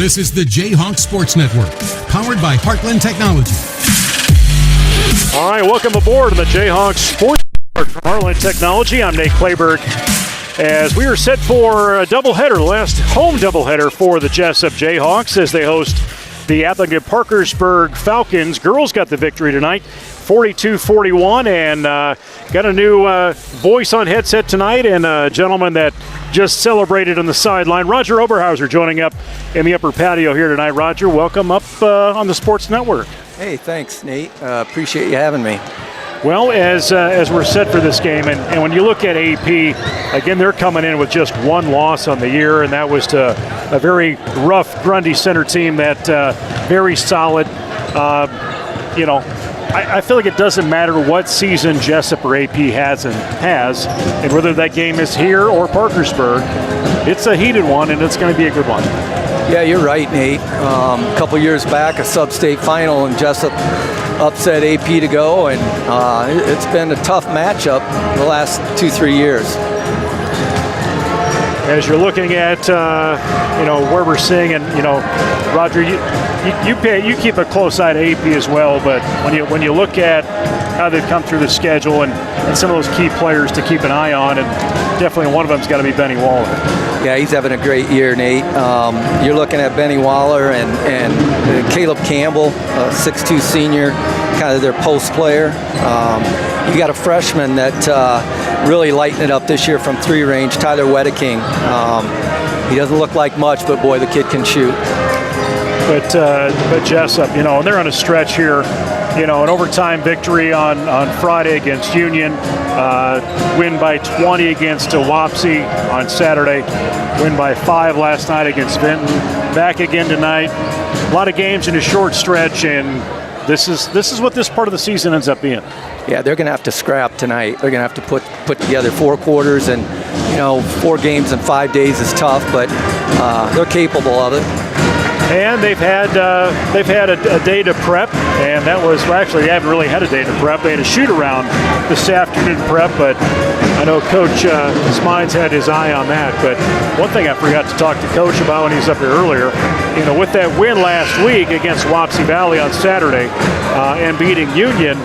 This is the J-Hawks Sports Network, powered by Heartland Technology. All right, welcome aboard the J-Hawks Sports Network from Heartland Technology. I'm Nate Clayberg. As we are set for a doubleheader, the last home doubleheader for the Jesup J-Hawks as they host the Aplington-Parkersburg Falcons. Girls got the victory tonight, 42-41, and got a new voice on headset tonight, and a gentleman that just celebrated on the sideline. Roger Oberhauser joining up in the upper patio here tonight. Roger, welcome up on the Sports Network. Hey, thanks, Nate. Appreciate you having me. Well, as we're set for this game, and when you look at AP, again, they're coming in with just one loss on the year, and that was to a very rough Grundy Center team that very solid. I feel like it doesn't matter what season Jesup or AP has, and whether that game is here or Parkersburg, it's a heated one, and it's going to be a good one. Yeah, you're right, Nate. A couple years back, a sub-state final, and Jesup upset AP to go, and it's been a tough matchup the last 2-3 years. As you're looking at where we're seeing, and Roger, you keep a close eye to AP as well, but when you look at how they've come through the schedule and some of those key players to keep an eye on, and definitely one of them's got to be Benny Waller. Yeah, he's having a great year, Nate. You're looking at Benny Waller and Caleb Campbell, a 6'2 senior, kind of their post player. You got a freshman that really lightened it up this year from three range, Tyler Wedeking. He doesn't look like much, but boy, the kid can shoot. But Jesup, and they're on a stretch here. An overtime victory on Friday against Union, win by 20 against Wapsie on Saturday, win by 5 last night against Vinton, back again tonight. A lot of games in a short stretch, and this is what this part of the season ends up being. Yeah, they're going to have to scrap tonight. They're going to have to put together 4 quarters, and 4 games in 5 days is tough, but they're capable of it. And they've had a day to prep, and that was actually they haven't really had a day to prep. They had a shoot around this afternoon prep, but I know Coach Smines had his eye on that. But one thing I forgot to talk to Coach about when he was up here earlier, with that win last week against Wapsie Valley on Saturday and beating Union,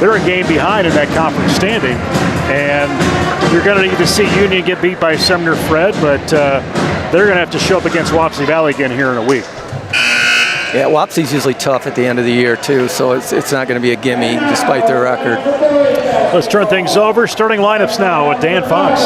they're a game behind in that conference standing, and you're going to need to see Union get beat by Sumner Fred, but they're going to have to show up against Wapsie Valley again here in a week. Yeah, Wapsie's usually tough at the end of the year, too, so it's not going to be a gimme despite their record. Let's turn things over. Starting lineups now with Dan Fox.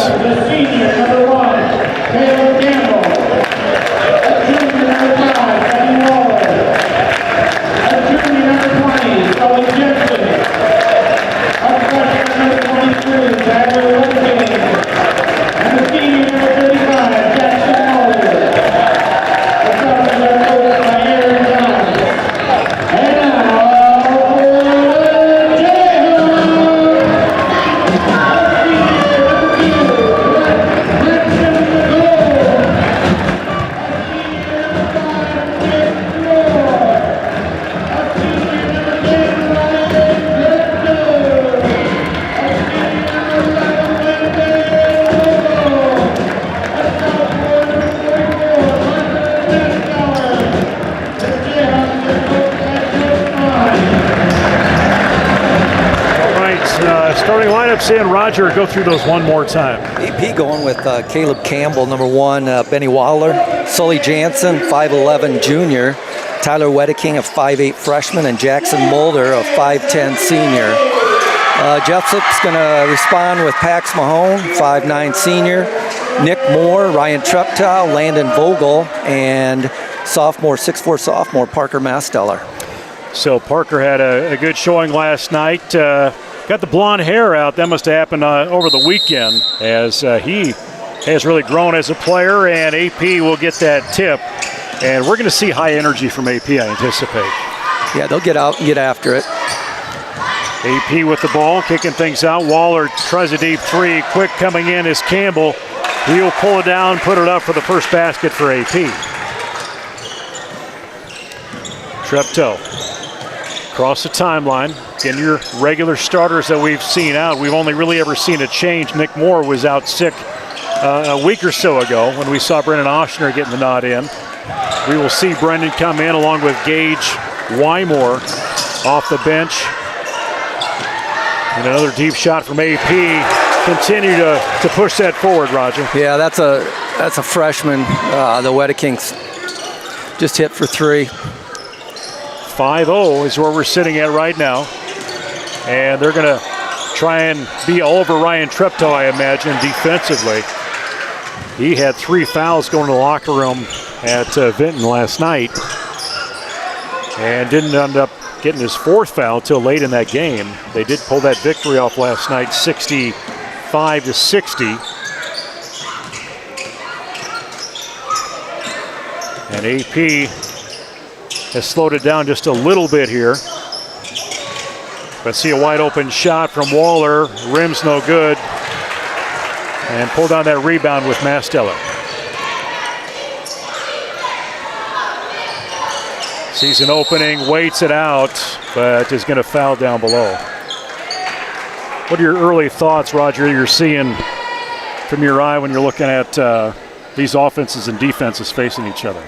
Starting lineups in. Roger, go through those one more time. AP going with Caleb Campbell, number 1, Benny Waller, Sully Jansen, 5'11 junior, Tyler Wedeking, a 5'8 freshman, and Jackson Mulder, a 5'10 senior. Jesup's going to respond with Pax Mahone, 5'9 senior, Nick Moore, Ryan Treptow, Landon Vogel, and sophomore, 6'4 sophomore, Parker Masteller. So Parker had a good showing last night. Got the blonde hair out. That must have happened over the weekend, as he has really grown as a player, and AP will get that tip. And we're going to see high energy from AP, I anticipate. Yeah, they'll get out and get after it. AP with the ball, kicking things out. Waller tries a deep 3. Quick coming in is Campbell. He'll pull it down, put it up for the first basket for AP. Treptow across the timeline. Again, your regular starters that we've seen out, we've only really ever seen a change. Nick Moore was out sick a week or so ago when we saw Brendan Oshner getting the nod in. We will see Brendan come in along with Gage Wymore off the bench. And another deep shot from AP. Continue to push that forward, Roger. Yeah, that's a freshman. The Wedekings just hit for 3. 5-0 is where we're sitting at right now. And they're going to try and be all over Ryan Treptow, I imagine, defensively. He had 3 fouls going to the locker room at Vinton last night and didn't end up getting his 4th foul until late in that game. They did pull that victory off last night, 65-60. And AP has slowed it down just a little bit here. But see a wide open shot from Waller, rim's no good. And pulled down that rebound with Masteller. Sees an opening, waits it out, but is going to foul down below. What are your early thoughts, Roger, you're seeing from your eye when you're looking at these offenses and defenses facing each other?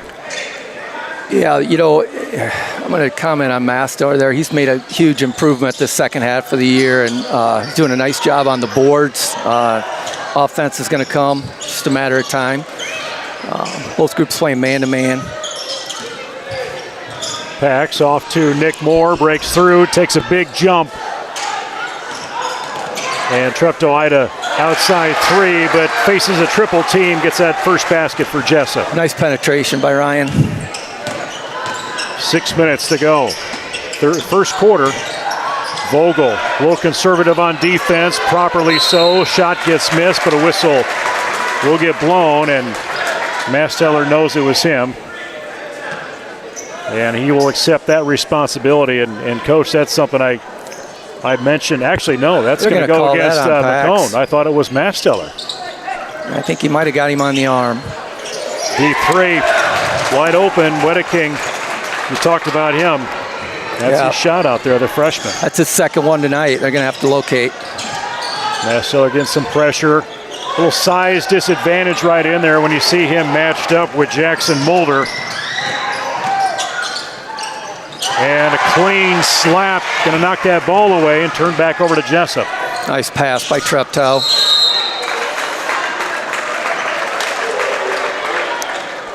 Yeah, I'm going to comment on Masteller there. He's made a huge improvement this second half of the year, and he's doing a nice job on the boards. Offense is going to come, just a matter of time. Both groups playing man-to-man. Pax off to Nick Moore, breaks through, takes a big jump. And Treptow-Ida outside 3, but faces a triple team, gets that first basket for Jesup. Nice penetration by Ryan. 6 minutes to go. First quarter. Vogel, a little conservative on defense, properly so. Shot gets missed, but a whistle will get blown, and Masteller knows it was him. And he will accept that responsibility. And Coach, that's something I mentioned. Actually, no, that's going to go against McCone. I thought it was Masteller. I think he might have got him on the arm. Deep 3, wide open. Wedeking, you talked about him. That's his shot out there, the freshman. That's his second one tonight. They're going to have to locate. Masteller getting some pressure. A little size disadvantage right in there when you see him matched up with Jackson Mulder. And a clean slap. Going to knock that ball away and turn back over to Jesup. Nice pass by Treptow.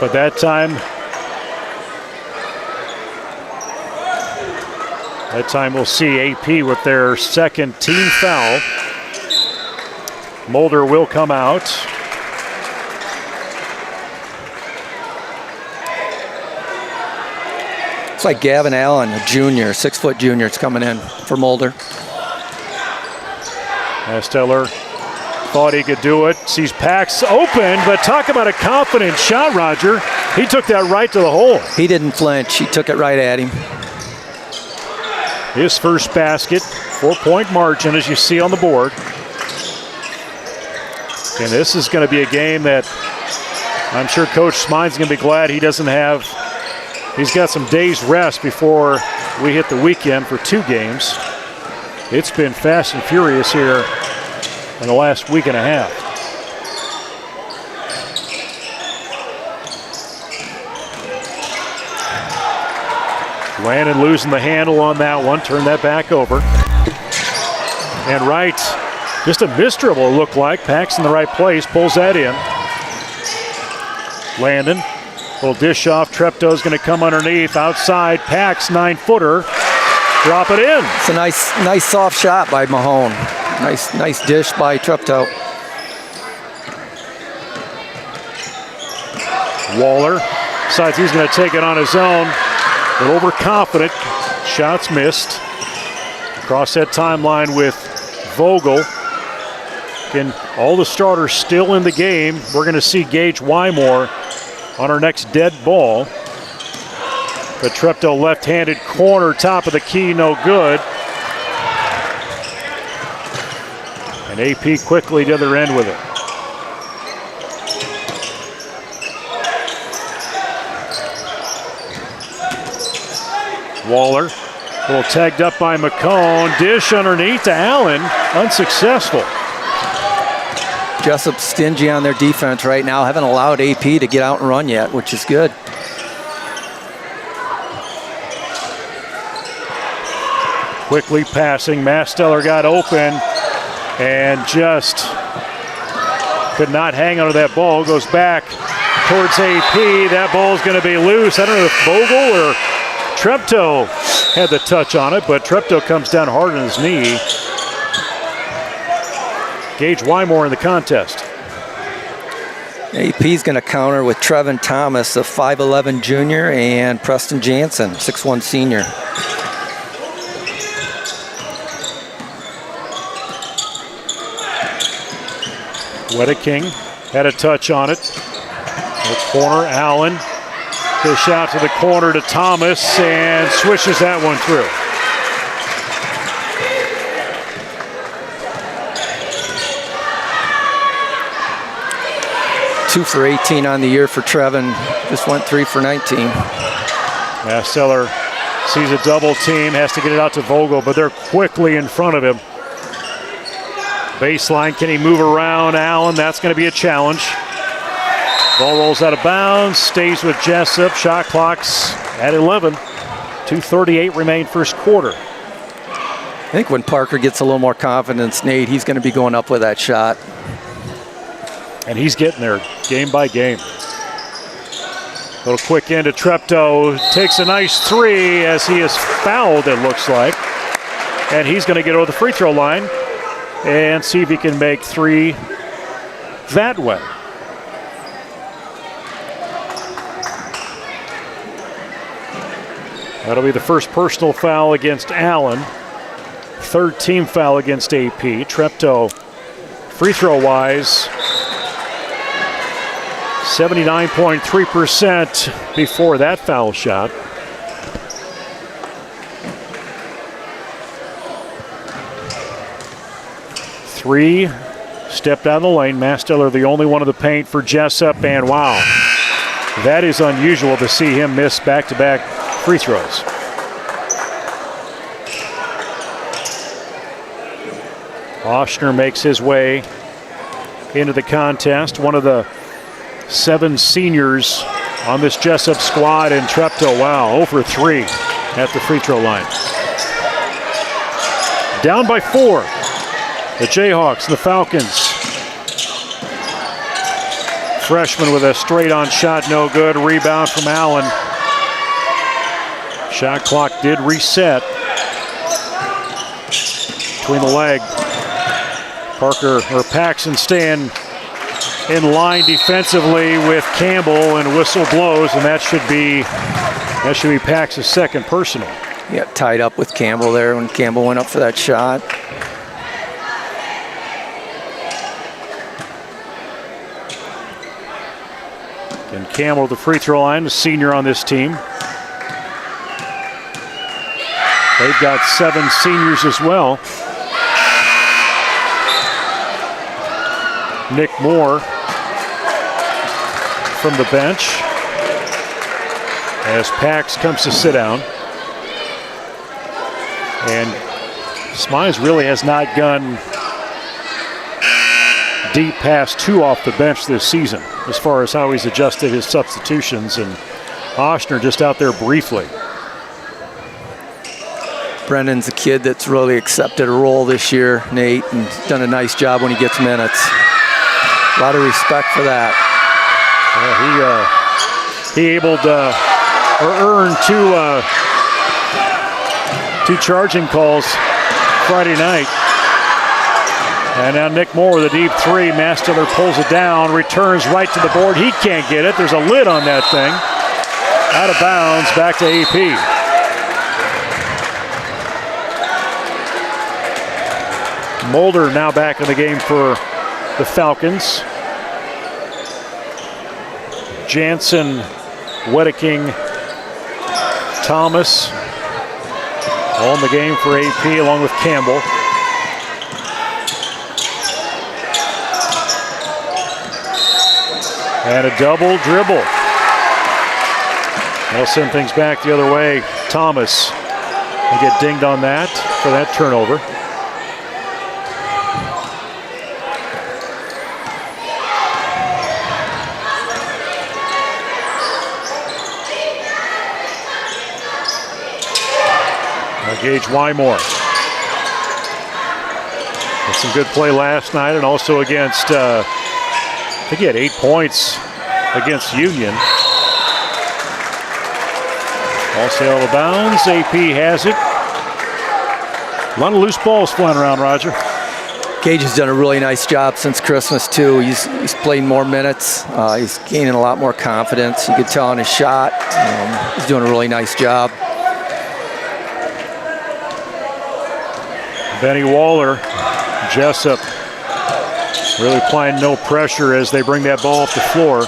But that time we'll see AP with their second team foul. Mulder will come out. It's like Gavin Allen, a junior, 6-foot junior. It's coming in for Mulder. Masteller thought he could do it. Sees Pax open, but talk about a confident shot, Roger. He took that right to the hole. He didn't flinch. He took it right at him. His first basket, 4-point margin, as you see on the board. And this is going to be a game that I'm sure Coach Smine's going to be glad he doesn't have. He's got some days rest before we hit the weekend for 2 games. It's been fast and furious here in the last week and a half. Landon losing the handle on that one. Turn that back over. And right, just a missed dribble it looked like. Pax in the right place, pulls that in. Landon, little dish off. Treptow's going to come underneath. Outside, Pax, 9-footer. Drop it in. It's a nice soft shot by Mahone. Nice dish by Treptow. Waller decides he's going to take it on his own. But overconfident, shots missed. Across that timeline with Vogel. Again, all the starters still in the game. We're going to see Gage Wymore on our next dead ball. But Treptow left-handed corner, top of the key, no good. And AP quickly to the other end with it. Waller, a little tagged up by McCone. Dish underneath to Allen, unsuccessful. Jesup stingy on their defense right now. Haven't allowed AP to get out and run yet, which is good. Quickly passing, Masteller got open and just could not hang onto that ball. Goes back towards AP. That ball's going to be loose. I don't know if Vogel or Treptow had the touch on it, but Treptow comes down hard on his knee. Gage Wymore in the contest. AP's going to counter with Trevin Thomas, a 5'11 junior, and Preston Jansen, 6'1 senior. Wedeking had a touch on it. The corner, Allen. Dish out to the corner to Thomas and swishes that one through. Two for 18 on the year for Trevin. Just went 3 for 19. Masteller sees a double team, has to get it out to Vogel, but they're quickly in front of him. Baseline, can he move around Allen? That's going to be a challenge. Ball rolls out of bounds, stays with Jesup. Shot clock's at 11. 2:38 remain first quarter. I think when Parker gets a little more confidence, Nate, he's going to be going up with that shot. And he's getting there game by game. Little quick into Treptow. Takes a nice three as he is fouled, it looks like. And he's going to get over the free throw line and see if he can make 3 that way. That'll be the first personal foul against Allen. Third team foul against AP. Treptow, free throw wise, 79.3% before that foul shot. Three, stepped out of the lane. Masteller the only one in the paint for Jesup, and wow, that is unusual to see him miss back-to-back free throws. Oshner makes his way into the contest. One of the 7 seniors on this Jesup squad, and Treptow, wow, 0 for 3 at the free throw line. Down by 4. The Jayhawks, the Falcons. Freshman with a straight-on shot, no good. Rebound from Allen. Shot clock did reset. Between the leg. Parker or Paxson staying in line defensively with Campbell, and whistle blows, and that should be Pax's second personal. Yeah, tied up with Campbell there when Campbell went up for that shot. And Campbell the free throw line, the senior on this team. They've got 7 seniors as well. Nick Moore from the bench as Pax comes to sit down. And Smize really has not gone deep past 2 off the bench this season as far as how he's adjusted his substitutions, and Oshner just out there briefly. Brennan's a kid that's really accepted a role this year, Nate, and done a nice job when he gets minutes. A lot of respect for that. He able to earn 2 charging calls Friday night. And now Nick Moore with a deep 3. Masteller pulls it down, returns right to the board. He can't get it. There's a lid on that thing. Out of bounds, back to AP. Mulder now back in the game for the Falcons. Jansen, Wedeking, Thomas all in the game for AP along with Campbell. And a double dribble. They'll send things back the other way. Thomas will get dinged on that for that turnover. Gage Wymore. Had some good play last night and also against, I think he had 8 points against Union. Ball sail out of bounds. AP has it. A lot of loose balls flying around, Roger. Gage has done a really nice job since Christmas, too. He's playing more minutes. He's gaining a lot more confidence. You could tell on his shot. He's doing a really nice job. Benny Waller, Jesup really applying no pressure as they bring that ball off the floor.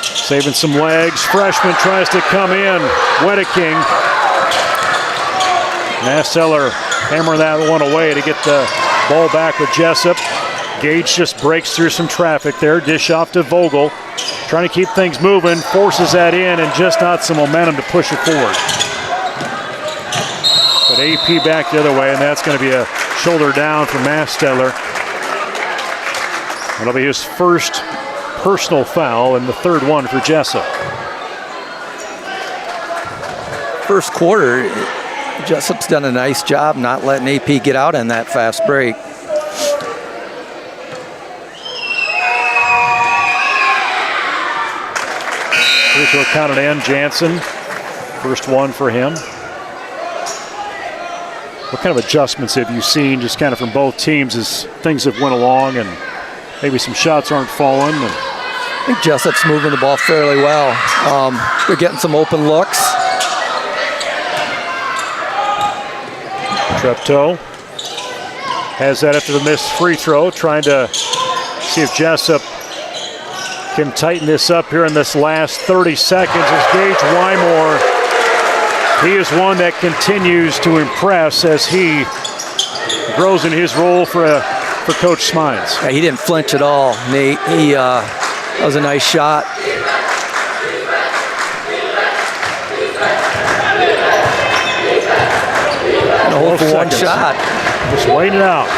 Saving some legs. Freshman tries to come in. Wedeking. Masseller hammering that one away to get the ball back with Jesup. Gage just breaks through some traffic there. Dish off to Vogel. Trying to keep things moving. Forces that in and just not some momentum to push it forward. But AP back the other way, and that's going to be a shoulder down for Masseller. It'll be his first personal foul and the third one for Jesup. First quarter, Jesup's done a nice job not letting AP get out in that fast break. Free throw counted in. Jansen, first one for him. What kind of adjustments have you seen just kind of from both teams as things have went along and maybe some shots aren't falling? I think Jesup's moving the ball fairly well. They're getting some open looks. Treptow has that after the missed free throw, trying to see if Jesup can tighten this up here in this last 30 seconds as Gage Wymore, he is one that continues to impress as he grows in his role for Coach Smines. Yeah, he didn't flinch at all, Nate. That was a nice shot. And a hole for one shot. Just waiting it out.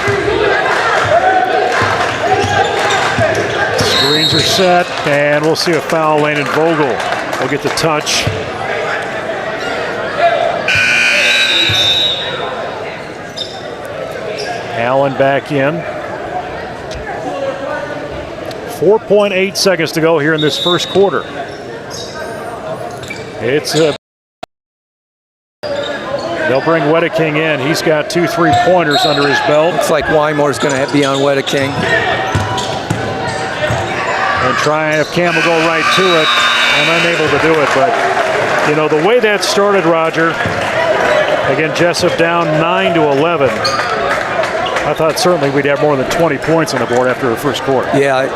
Screens are set, and we'll see a foul. Landon Vogel will get the touch. Allen back in. 4.8 seconds to go here in this first quarter. They'll bring Wedeking in. He's got 2 3-pointers under his belt. Looks like Wymore's going to be on Wedeking. And try and have Campbell go right to it, and unable to do it. But, you know, the way that started, Roger, again, Jesup down 9-11. I thought certainly we'd have more than 20 points on the board after the first quarter. Yeah,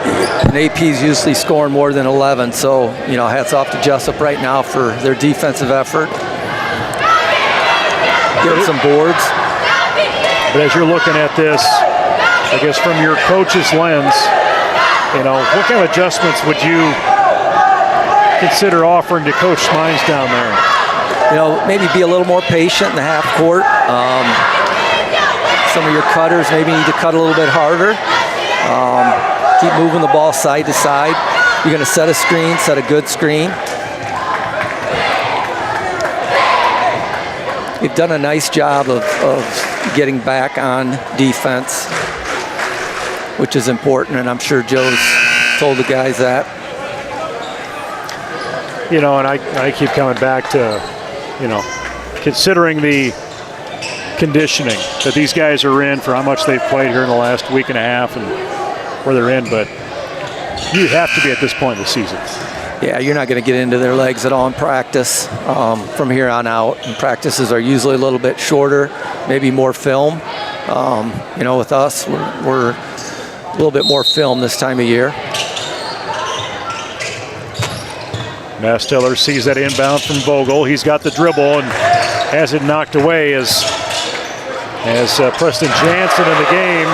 and AP's usually scoring more than 11, so, you know, hats off to Jesup right now for their defensive effort. Getting some boards. But as you're looking at this, I guess from your coach's lens, you know, what kind of adjustments would you consider offering to Coach Smines down there? You know, maybe be a little more patient in the half court. Some of your cutters maybe need to cut a little bit harder. Keep moving the ball side to side. You're going to set a screen, set a good screen. You've done a nice job of getting back on defense, which is important, and I'm sure Joe's told the guys that. You know, and I keep coming back to, you know, considering the conditioning that these guys are in for how much they've played here in the last week and a half and where they're in, but you have to be at this point in the season. Yeah, you're not going to get into their legs at all in practice from here on out. And practices are usually a little bit shorter, maybe more film. You know, with us, we're a little bit more film this time of year. Masseller sees that inbound from Vogel. He's got the dribble and has it knocked away as Preston Jansen in the game.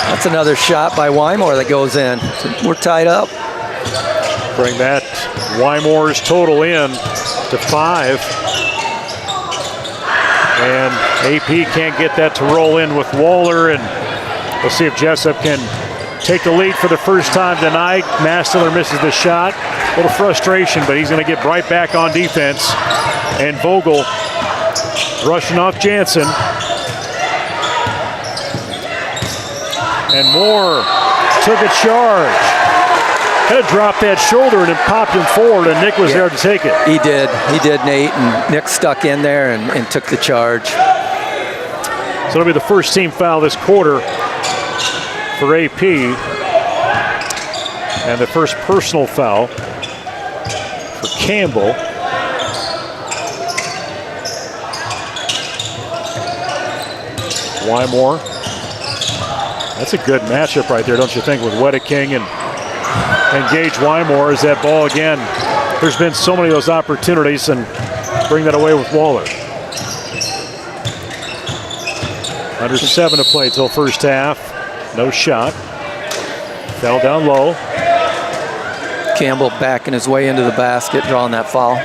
That's another shot by Wymore that goes in. We're tied up. Bring that Wymore's total in to 5. And AP can't get that to roll in with Waller, and we'll see if Jesup can take the lead for the first time tonight. Masseller misses the shot. A little frustration, but he's going to get right back on defense. And Vogel rushing off Jansen. And Moore took a charge. Kind of dropped that shoulder and it popped him forward, and Nick was there to take it. He did, Nate, and Nick stuck in there and took the charge. So it'll be the first team foul this quarter for AP. And the first personal foul for Campbell. Wymore. That's a good matchup right there, don't you think, with Wedeking and Gage Wymore as that ball again. There's been so many of those opportunities, and bring that away with Waller. Under 7 to play till first half. No shot. Fell down low. Campbell backing his way into the basket, drawing that foul.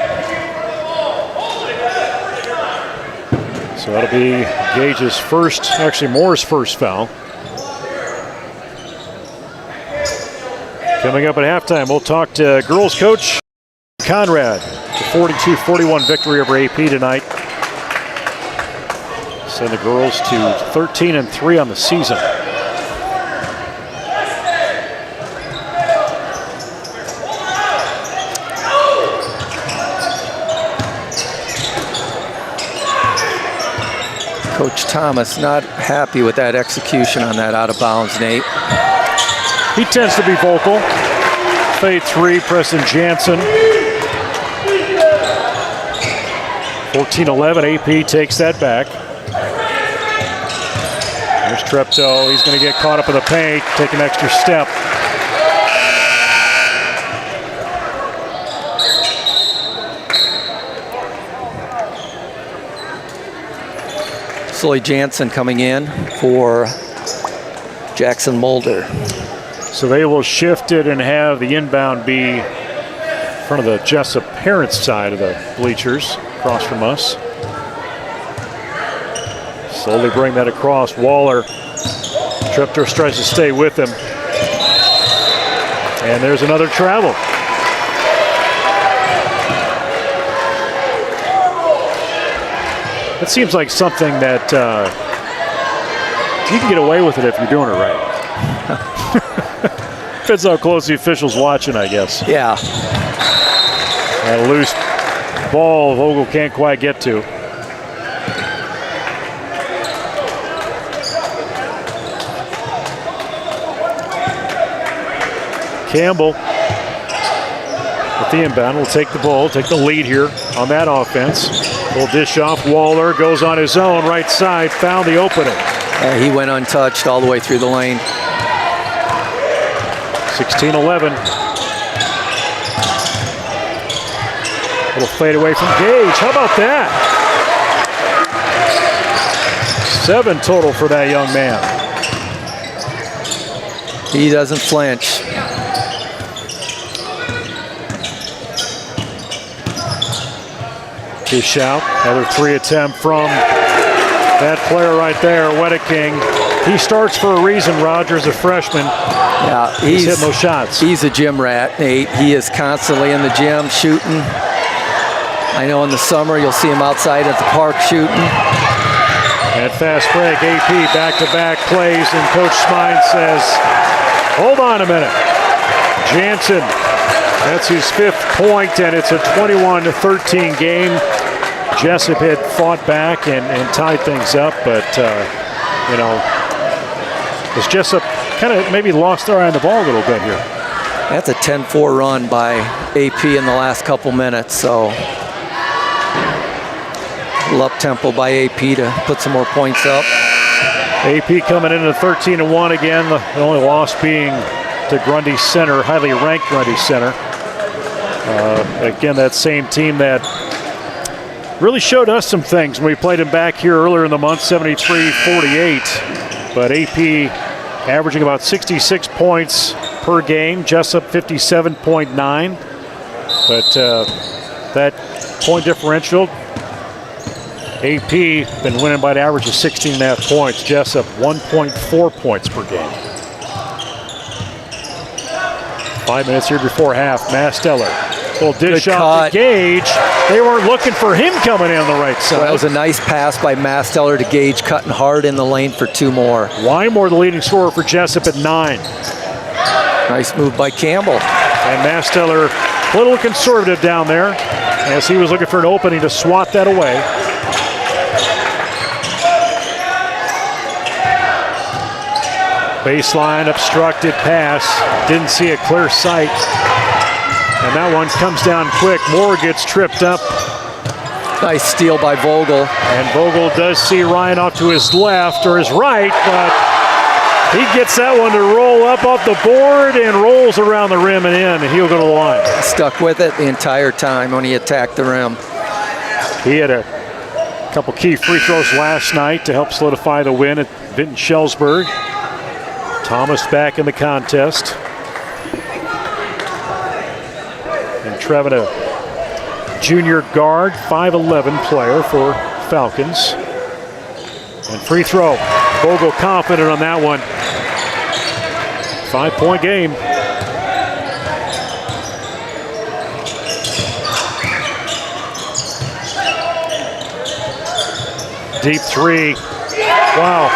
So that'll be Gage's first, actually Moore's first foul. Coming up at halftime, we'll talk to girls coach Conrad. The 42-41 victory over AP tonight. Send the girls to 13-3 on the season. Coach Thomas not happy with that execution on that out of bounds, Nate. He tends to be vocal. Fade 3, Preston Jansen. 14-11, AP takes that back. There's Treptow, he's gonna get caught up in the paint, take an extra step. Sully Jansen coming in for Jackson Mulder. So they will shift it and have the inbound be in front of the Jesup parents side of the bleachers, across from us. Slowly bring that across. Waller. Treptow tries to stay with him. And there's another travel. It seems like something that you can get away with it if you're doing it right. Depends how close the official's watching, I guess. Yeah. And a loose ball Vogel can't quite get to. Campbell with the inbound will take the ball, take the lead here on that offense. Little dish off. Waller goes on his own right side, found the opening. He went untouched all the way through the lane. 16-11. Little fade away from Gage. How about that? 7 total for that young man. He doesn't flinch. Dish out. Another 3 attempt from that player right there, Wedeking. He starts for a reason, Rogers, a freshman. Yeah, he's hitting those shots. He's a gym rat, Nate. He is constantly in the gym shooting. I know in the summer you'll see him outside at the park shooting. And fast break, AP back-to-back plays, and Coach Smine says, hold on a minute. Jansen, that's his 5th point, and it's a 21-13 game. Jesup had fought back and tied things up, but, you know, as Jesup kind of maybe lost their eye on the ball a little bit here. That's a 10-4 run by AP in the last couple minutes, so a little up-tempo by AP to put some more points up. AP coming into 13-1 again, the only loss being to Grundy Center, highly ranked Grundy Center. Again, that same team that really showed us some things when we played them back here earlier in the month, 73-48. But AP averaging about 66 points per game, Jesup 57.9. But that point differential, AP been winning by an average of 16.5 points. Jesup 1.4 points per game. 5 minutes here before half. Masteller Little dish off to Gage. They weren't looking for him coming in on the right side. Well, that was a nice pass by Masteller to Gage, cutting hard in the lane for 2 more. Wymore, the leading scorer for Jesup at 9. Nice move by Campbell. And Masteller, a little conservative down there, as he was looking for an opening to swat that away. Baseline obstructed pass. Didn't see a clear sight. And that one comes down quick. Moore gets tripped up. Nice steal by Vogel. And Vogel does see Ryan off to his left or his right, but he gets that one to roll up off the board and rolls around the rim and in, and he'll go to the line. Stuck with it the entire time when he attacked the rim. He had a couple key free throws last night to help solidify the win at Vinton-Shellsburg. Thomas back in the contest. And Trevin, a junior guard, 5'11" player for Falcons. And free throw. Vogel confident on that one. 5-point game. Deep three. Wow.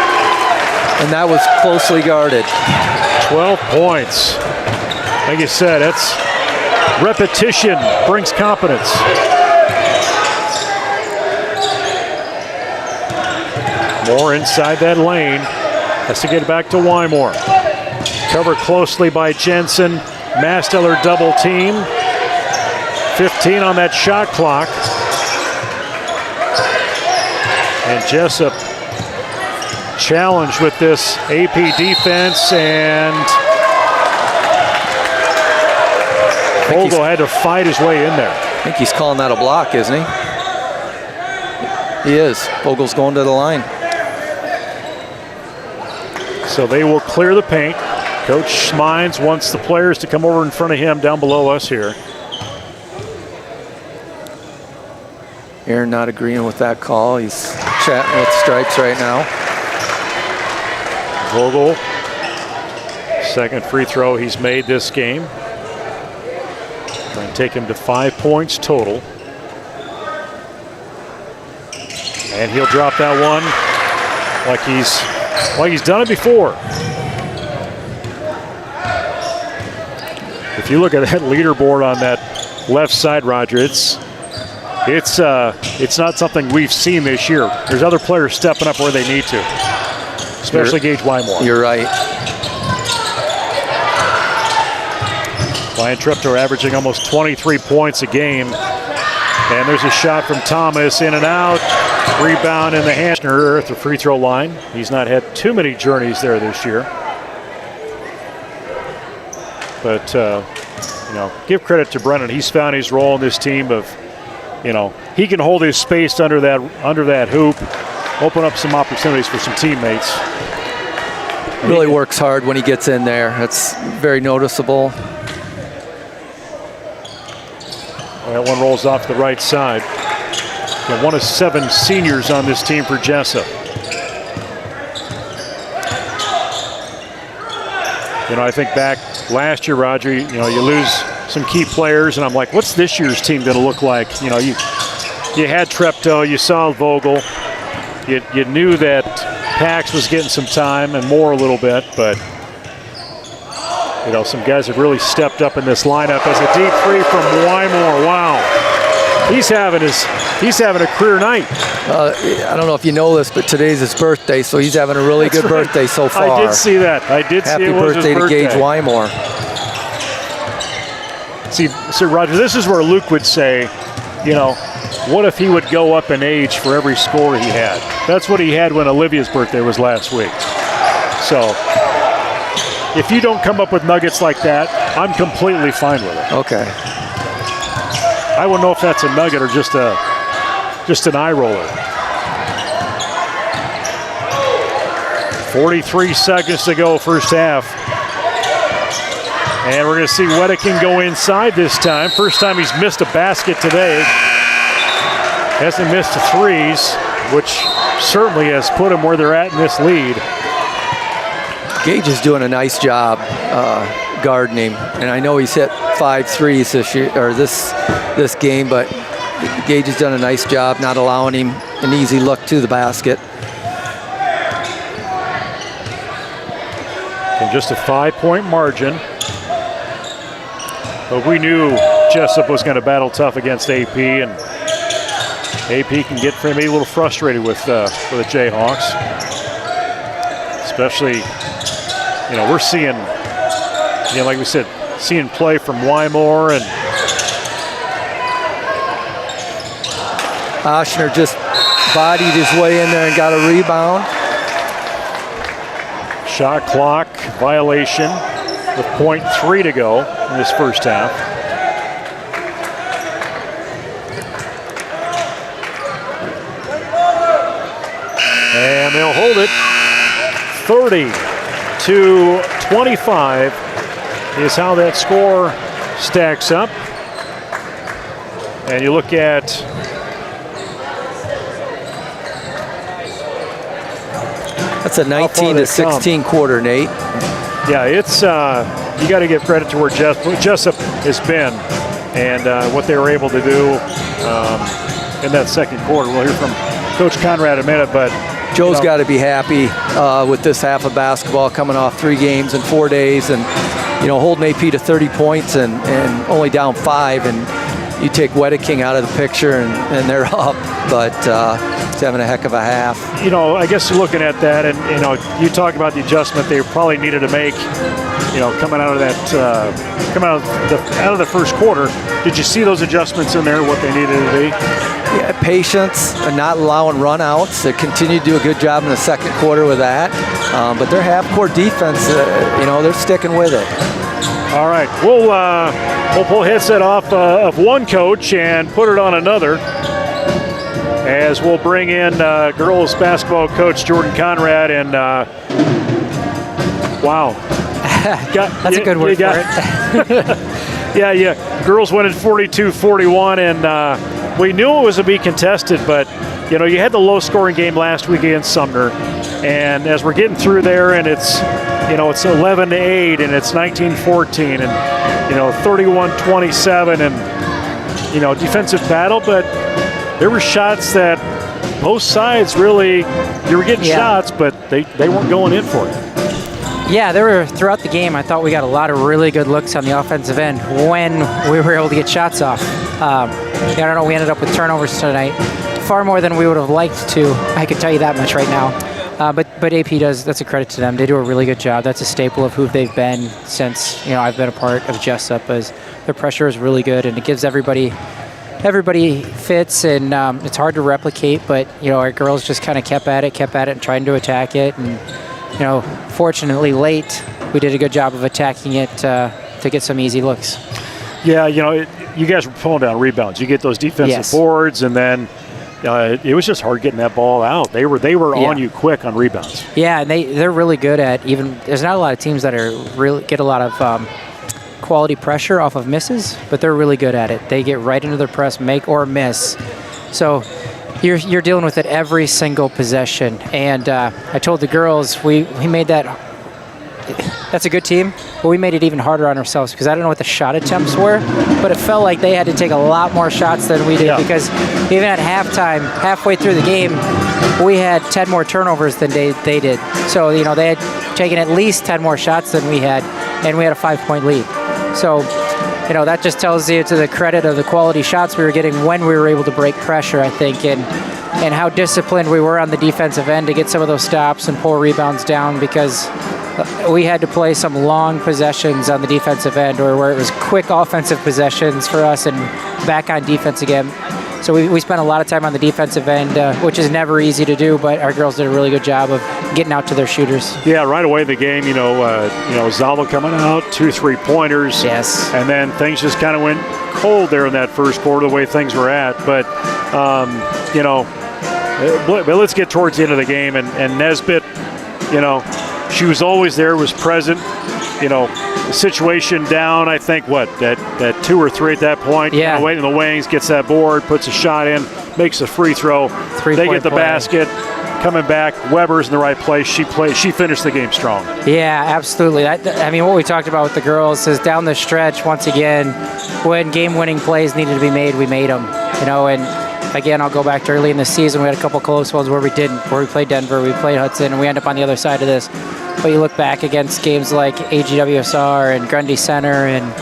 And that was closely guarded. 12 points. Like you said, that's repetition brings confidence. Moore inside that lane. Has to get it back to Wymore. Covered closely by Jensen. Masteller double team. 15 on that shot clock. And Jesup challenged with this AP defense, and Vogel had to fight his way in there. I think he's calling that a block, isn't he? He is. Vogel's going to the line. So they will clear the paint. Coach Schmines wants the players to come over in front of him down below us here. Aaron not agreeing with that call. He's chatting with Stripes right now. Vogel, second free throw he's made this game. Trying to take him to 5 points total. And he'll drop that one like he's done it before. If you look at that leaderboard on that left side, Roger, it's not something we've seen this year. There's other players stepping up where they need to, especially Gage Wymore. You're right. Ryan Tripto averaging almost 23 points a game. And there's a shot from Thomas, in and out. Rebound in the hand at the free throw line. He's not had too many journeys there this year. But, give credit to Brennan. He's found his role in this team of, he can hold his space under that hoop, open up some opportunities for some teammates. Really works hard when he gets in there. That's very noticeable. That one rolls off the right side. One of 7 seniors on this team for Jesup. I think back last year, Roger, you lose some key players, and I'm like, what's this year's team going to look like? You had Treptow, you saw Vogel, you knew that Pax was getting some time and more a little bit, but some guys have really stepped up in this lineup. As a deep three from Wymore. Wow, he's having a career night. I don't know if you know this, but today's his birthday, so he's having a really good birthday so far. I did see that. Happy birthday to Gage Wymore. See, Roger, this is where Luke would say, what if he would go up in age for every score he had? That's what he had when Olivia's birthday was last week. So, if you don't come up with nuggets like that, I'm completely fine with it. Okay. I wouldn't know if that's a nugget or just an eye roller. 43 seconds to go, first half. And we're going to see Wedeking go inside this time. First time he's missed a basket today. Hasn't missed threes, which certainly has put him where they're at in this lead. Gage is doing a nice job guarding him. And I know he's hit 5 threes this year, or this game, but Gage has done a nice job not allowing him an easy look to the basket. And just a 5-point margin. But we knew Jesup was going to battle tough against AP, and AP can get maybe a little frustrated with the Jayhawks. Especially, we're seeing, like we said, seeing play from Wymore, and Oshner just bodied his way in there and got a rebound. Shot clock violation with 0.3 to go in this first half. And they'll hold it. 30-25 is how that score stacks up. And you look at that's a 19-16 quarter, Nate. Yeah, it's you got to give credit to where Jesup has been and what they were able to do in that second quarter. We'll hear from Coach Conrad in a minute, but Joe's got to be happy with this half of basketball, coming off 3 games in 4 days, and holding AP to 30 points and only down 5, and you take Wedeking out of the picture and they're up, but he's having a heck of a half. I guess you're looking at that, and you talk about the adjustment they probably needed to make. Coming out of that, out of the first quarter. Did you see those adjustments in there? What they needed to be? Yeah, patience and not allowing run-outs. They continue to do a good job in the second quarter with that. But their half-court defense, they're sticking with it. All right, we'll pull headset off of one coach and put it on another, as we'll bring in girls basketball coach Jordan Conrad. And wow. That's a good word for it. Yeah. Girls winning 42-41, and we knew it was to be contested, but you had the low-scoring game last week against Sumner, and as we're getting through there, and it's it's 11-8, and it's 19-14, and 31-27, and defensive battle, but there were shots that both sides really, you were getting shots, but they weren't going in for it. Yeah, there were throughout the game. I thought we got a lot of really good looks on the offensive end when we were able to get shots off. I don't know. We ended up with turnovers tonight, far more than we would have liked to. I can tell you that much right now. But AP does. That's a credit to them. They do a really good job. That's a staple of who they've been since I've been a part of Jesup. As their pressure is really good, and it gives everybody fits, and it's hard to replicate. But our girls just kind of kept at it, and trying to attack it, and. Fortunately late, we did a good job of attacking it to get some easy looks. Yeah, you guys were pulling down rebounds. You get those defensive boards, and then it was just hard getting that ball out. They were on you quick on rebounds. Yeah, and they're really good at there's not a lot of teams that get a lot of quality pressure off of misses, but they're really good at it. They get right into their press, make or miss. So you're dealing with it every single possession. And I told the girls we made that's a good team, but we made it even harder on ourselves because I don't know what the shot attempts were, but it felt like they had to take a lot more shots than we did because even at halftime, halfway through the game, we had 10 more turnovers than they did. So, they had taken at least 10 more shots than we had, and we had a 5-point lead. So, that just tells you to the credit of the quality shots we were getting when we were able to break pressure, I think, and how disciplined we were on the defensive end to get some of those stops and pull rebounds down because we had to play some long possessions on the defensive end or where it was quick offensive possessions for us and back on defense again. So we spent a lot of time on the defensive end, which is never easy to do, but our girls did a really good job of getting out to their shooters. Yeah, right away the game, Zalva coming out, 2 3-pointers. Yes. And then things just kind of went cold there in that first quarter, the way things were at. But, but let's get towards the end of the game. And Nesbitt, she was always there, was present, the situation down, I think, at 2 or 3 at that point. Yeah. Waiting in the wings, gets that board, puts a shot in, makes a free throw. They get the basket. coming back. Weber's in the right place. She finished the game strong. Yeah, absolutely. I mean, what we talked about with the girls is down the stretch, once again, when game-winning plays needed to be made, we made them. And again, I'll go back to early in the season. We had a couple close ones where we didn't, where we played Denver, we played Hudson, and we end up on the other side of this. But you look back against games like AGWSR and Grundy Center and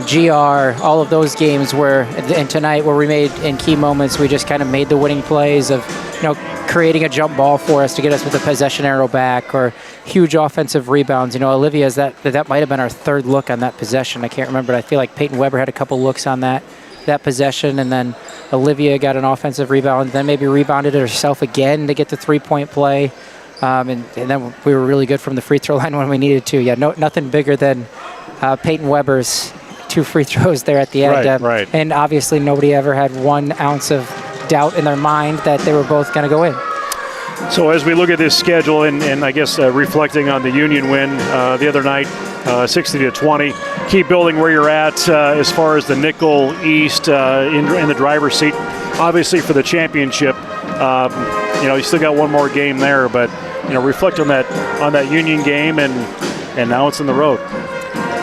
GR, all of those games and tonight where we made, in key moments, we just kind of made the winning plays of, creating a jump ball for us to get us with a possession arrow back, or huge offensive rebounds. Olivia's that might have been our third look on that possession. I can't remember. I feel like Peyton Weber had a couple looks on that possession, and then Olivia got an offensive rebound, then maybe rebounded it herself again to get the three-point play. And then we were really good from the free throw line when we needed to. Yeah, nothing bigger than Peyton Weber's 2 free throws there at the end. Right. And obviously nobody ever had 1 ounce of doubt in their mind that they were both going to go in. So as we look at this schedule, and I guess reflecting on the Union win the other night, 60-20, keep building where you're at as far as the Nickel East in the driver's seat. Obviously for the championship, you still got one more game there, but reflect on that Union game, and now it's in the road.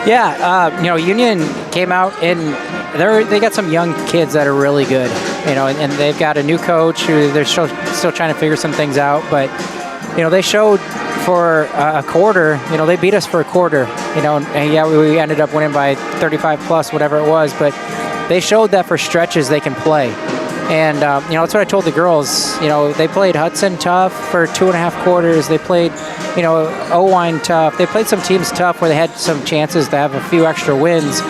Yeah, Union came out and they got some young kids that are really good, and they've got a new coach who they're still trying to figure some things out. But they showed for a quarter, they beat us for a quarter, and yeah, we ended up winning by 35 plus, whatever it was. But they showed that for stretches they can play. And, that's what I told the girls. They played Hudson tough for 2.5 quarters. They played, Owine tough. They played some teams tough where they had some chances to have a few extra wins.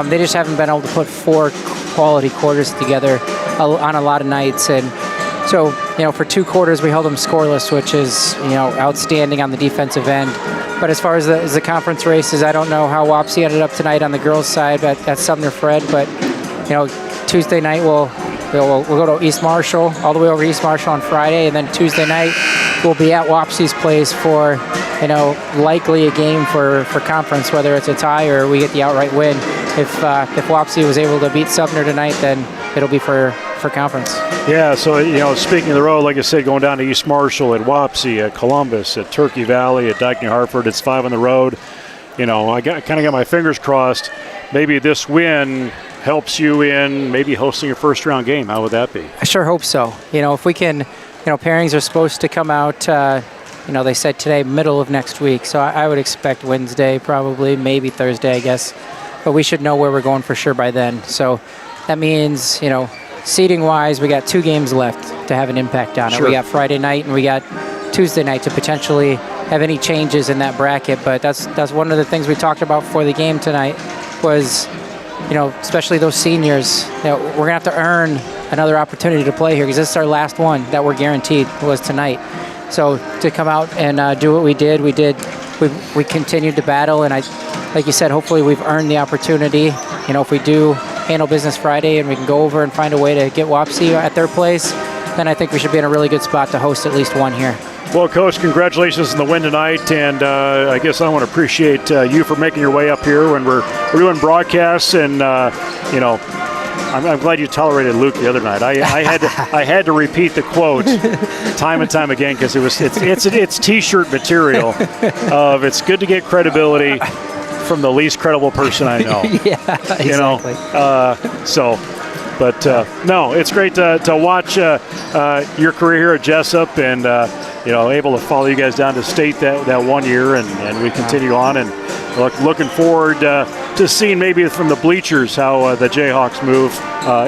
They just haven't been able to put 4 quality quarters together on a lot of nights. And so, for 2 quarters, we held them scoreless, which is, outstanding on the defensive end. But as far as the conference races, I don't know how Wapsie ended up tonight on the girls' side, but that's Sumner Fred. But, Tuesday night we'll go to East Marshall, all the way over to East Marshall on Friday, and then Tuesday night we'll be at Wapsie's place for, likely a game for conference, whether it's a tie or we get the outright win. If Wapsie was able to beat Sumner tonight, then it'll be for conference. Yeah, so, speaking of the road, like I said, going down to East Marshall, at Wapsie, at Columbus, at Turkey Valley, at Dyke New Hartford, it's 5 on the road. I kind of got my fingers crossed. Maybe this win helps you in maybe hosting your first-round game. How would that be? I sure hope so. If we can, pairings are supposed to come out, they said today, middle of next week. So I would expect Wednesday, probably, maybe Thursday, I guess. But we should know where we're going for sure by then. So that means, seeding-wise, we got 2 games left to have an impact on it. Sure. We got Friday night and we got Tuesday night to potentially have any changes in that bracket. But that's one of the things we talked about before the game tonight was, especially those seniors, we're going to have to earn another opportunity to play here because this is our last one that we're guaranteed was tonight. So to come out and do what we did, we continued to battle, and like you said, hopefully we've earned the opportunity. If we do handle business Friday and we can go over and find a way to get Wapsie at their place, then I think we should be in a really good spot to host at least one here. Well, Coach, congratulations on the win tonight, and I guess I want to appreciate you for making your way up here when we're doing broadcasts, and I'm glad you tolerated Luke the other night. I had to repeat the quote time and time again because it's T-shirt material of it's good to get credibility from the least credible person I know. Yeah, exactly. No, it's great to watch your career here at Jesup, and able to follow you guys down to state that 1 year, and we continue on, and looking forward to seeing maybe from the bleachers how the Jayhawks move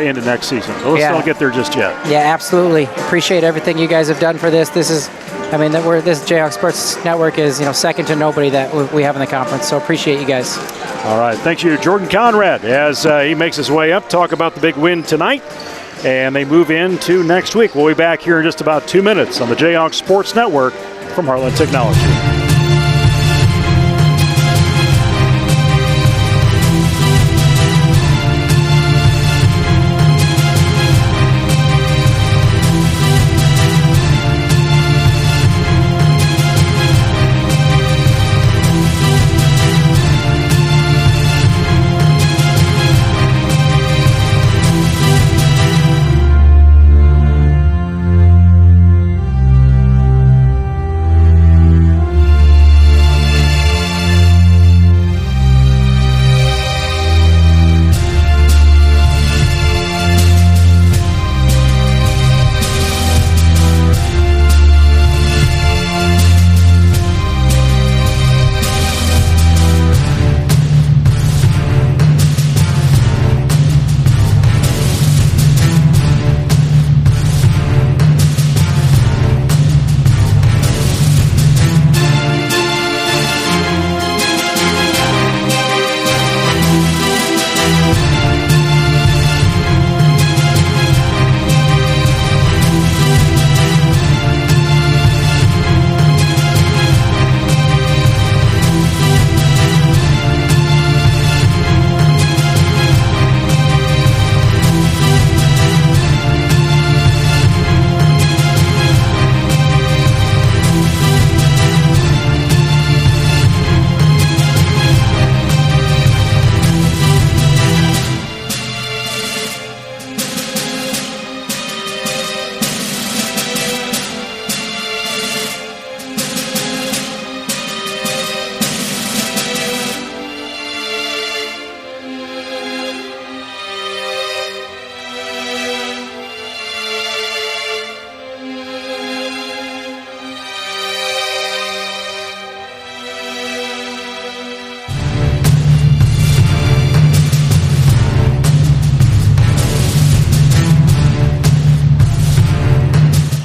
into next season. Let's not get there just yet. Yeah, absolutely. Appreciate everything you guys have done for this. This Jayhawks Sports Network is second to nobody that we have in the conference. So appreciate you guys. All right, thank you, Jordan Conrad, as he makes his way up. Talk about the big win tonight, and they move into next week. We'll be back here in just about 2 minutes on the Jayhawks Sports Network from Heartland Technology.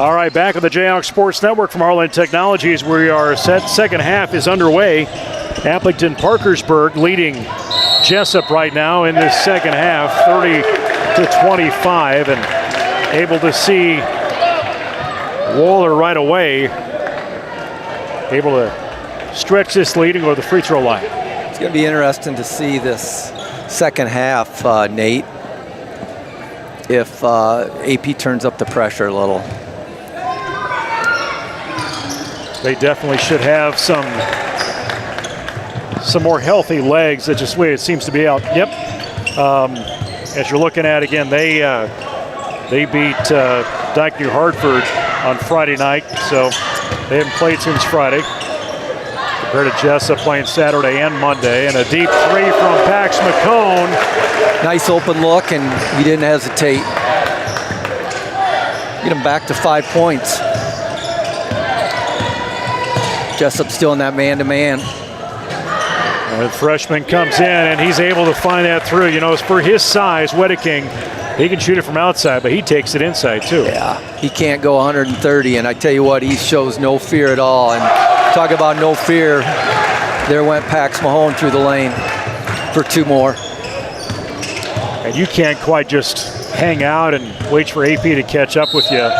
All right, back on the Jayhawks Sports Network from Heartland Technologies. We are set. Second half is underway. Aplington-Parkersburg leading Jesup right now in this second half, 30-25, and able to see Waller right away, able to stretch this lead and go to the free throw line. It's going to be interesting to see this second half, Nate, if AP turns up the pressure a little. They definitely should have some more healthy legs. That's just the way it seems to be out. Yep. As you're looking at again, they beat Dyke New Hartford on Friday night, so they haven't played since Friday. Compared to Jesup playing Saturday and Monday, and a deep three from Pax McCone. Nice open look, and he didn't hesitate. Get him back to 5 points. Jesup still in that man-to-man. And the freshman comes in, and he's able to find that through. You know, for his size, Wedeking, he can shoot it from outside, but he takes it inside too. Yeah, he can't go 130, and I tell you what, he shows no fear at all. And talk about no fear, there went Pax Mahone through the lane for 2 more. And you can't quite just hang out and wait for AP to catch up with you,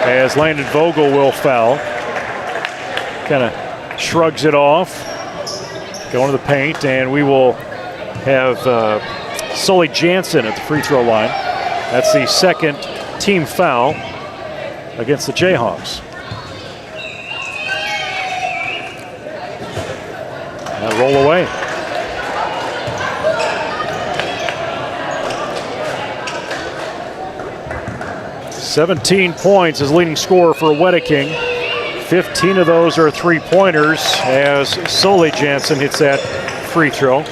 as Landon Vogel will foul. Kind of shrugs it off, going to the paint, and we will have Sully Jansen at the free throw line. That's the second team foul against the Jayhawks. And roll away. "17 points is leading scorer for Wedeking. 15 of those are 3-pointers as Sully Jansen hits that free throw.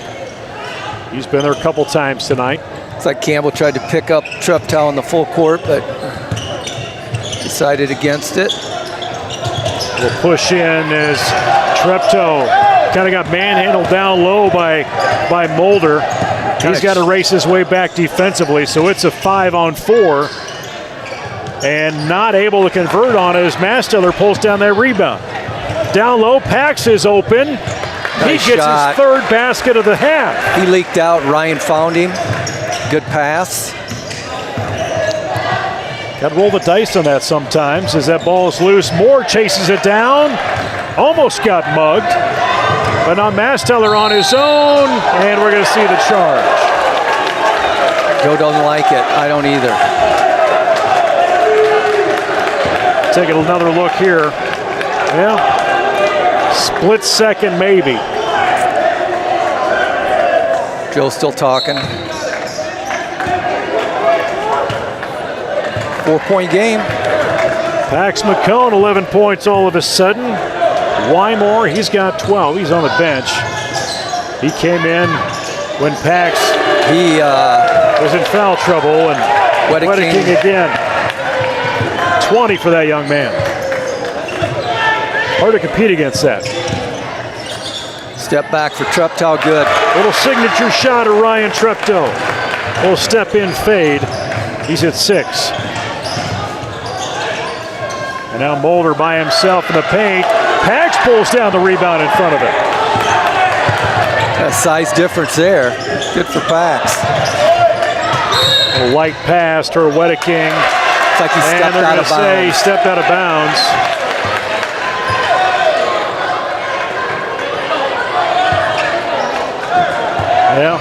He's been there a couple times tonight. It's like Campbell tried to pick up Treptow in the full court, but decided against it. Will push in as Treptow kind of got manhandled down low by Mulder. He's got to race his way back defensively, so it's a 5-on-4. And not able to convert on it as Masteller pulls down that rebound. Down low, Pax is open. He gets shot. his third basket of the half. He leaked out, Ryan found him. Good pass. Got to roll the dice on that sometimes as that ball is loose. Moore chases it down. Almost got mugged. But now Masteller on his own, and we're going to see the charge. Joe doesn't like it. I don't either. Taking another look here. Yeah. Split second, maybe. Joe's still talking. 4-point game. Pax McCone, 11 points all of a sudden. Wymore, he's got 12. He's on the bench. He came in when Pax was in foul trouble, and Wedeking again. 20 for that young man. Hard to compete against that. Step back for Treptow, good. Little signature shot of Ryan Treptow. Little step in fade. He's at 6. And now Mulder by himself in the paint. Pax pulls down the rebound in front of it. A size difference there. Good for Pax. A light pass to Wedeking. It's like he stepped out of bounds. He stepped out of bounds. Yeah.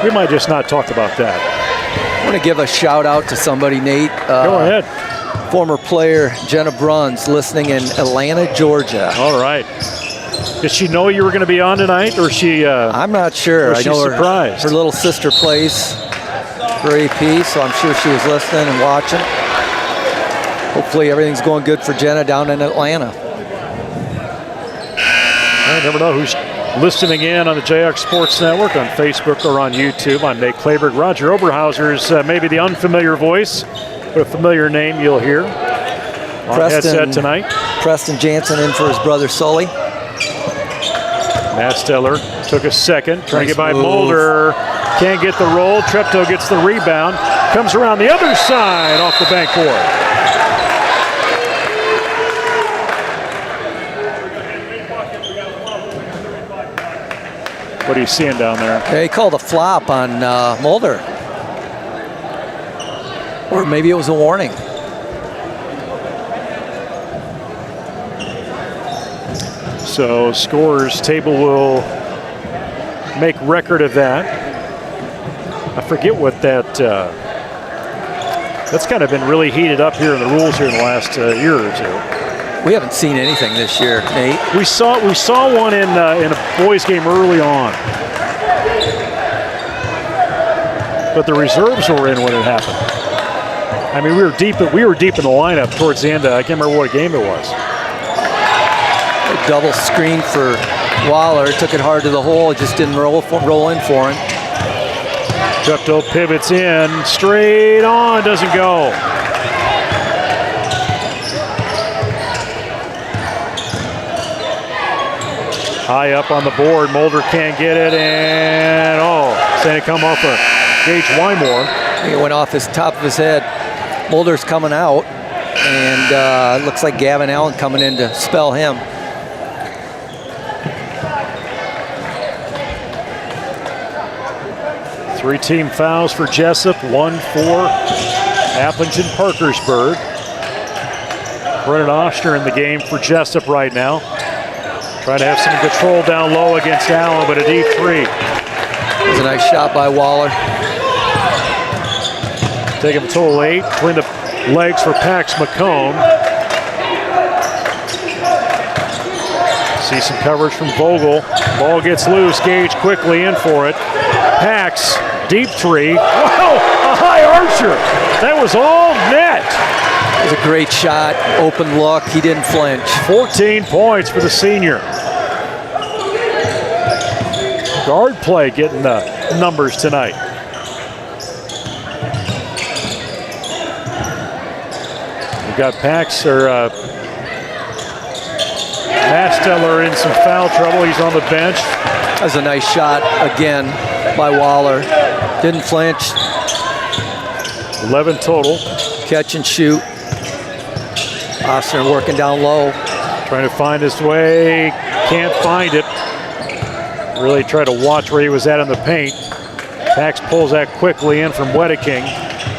We might just not talk about that. I want to give a shout out to somebody, Nate. Go ahead. Former player Jenna Bruns, listening in Atlanta, Georgia. All right. Did she know you were going to be on tonight, or she? I'm not sure. I know surprised. Her little sister plays for AP, so I'm sure she was listening and watching. Hopefully everything's going good for Jenna down in Atlanta. I never know who's listening in on the Jayhawks Sports Network on Facebook or on YouTube. I'm Nate Kleberg. Roger Oberhauser's maybe the unfamiliar voice, but a familiar name you'll hear on headset tonight. Preston Jansen in for his brother Sully. Masteller took a second, trying to get by Mulder. Can't get the roll. Treptow gets the rebound. Comes around the other side off the backboard. What are you seeing down there? Yeah, he called a flop on Mulder. Or maybe it was a warning. So scorers table will make record of that. I forget what that's kind of been really heated up here in the rules here in the last year or two. We haven't seen anything this year, Nate. We saw one in a boys game early on, but the reserves were in when it happened. I mean, we were deep in the lineup towards the end. I can't remember what game it was. A double screen for Waller. Took it hard to the hole. It just didn't roll in for him. Treptow pivots in, straight on, doesn't go. High up on the board, Mulder can't get it, and saying it come off of Gage Wymore. It went off his top of his head. Mulder's coming out, and it looks like Gavin Allen coming in to spell him. Three team fouls for Jesup, one for Aplington-Parkersburg. Brennan Oshner in the game for Jesup right now. Trying to have some control down low against Allen, but a deep three. It was a nice shot by Waller. Take him a total 8. Between the legs for Pax McComb. See some coverage from Vogel. Ball gets loose. Gage quickly in for it. Pax, deep three. Wow, a high archer. That was all net. It was a great shot. Open look. He didn't flinch. 14 points for the senior. Guard play getting the numbers tonight. We've got Masteller in some foul trouble. He's on the bench. That was a nice shot again by Waller. Didn't flinch. 11 total. Catch and shoot. Oshner working down low. Trying to find his way. Can't find it. Really try to watch where he was at in the paint. Pax pulls that quickly in from Wedeking.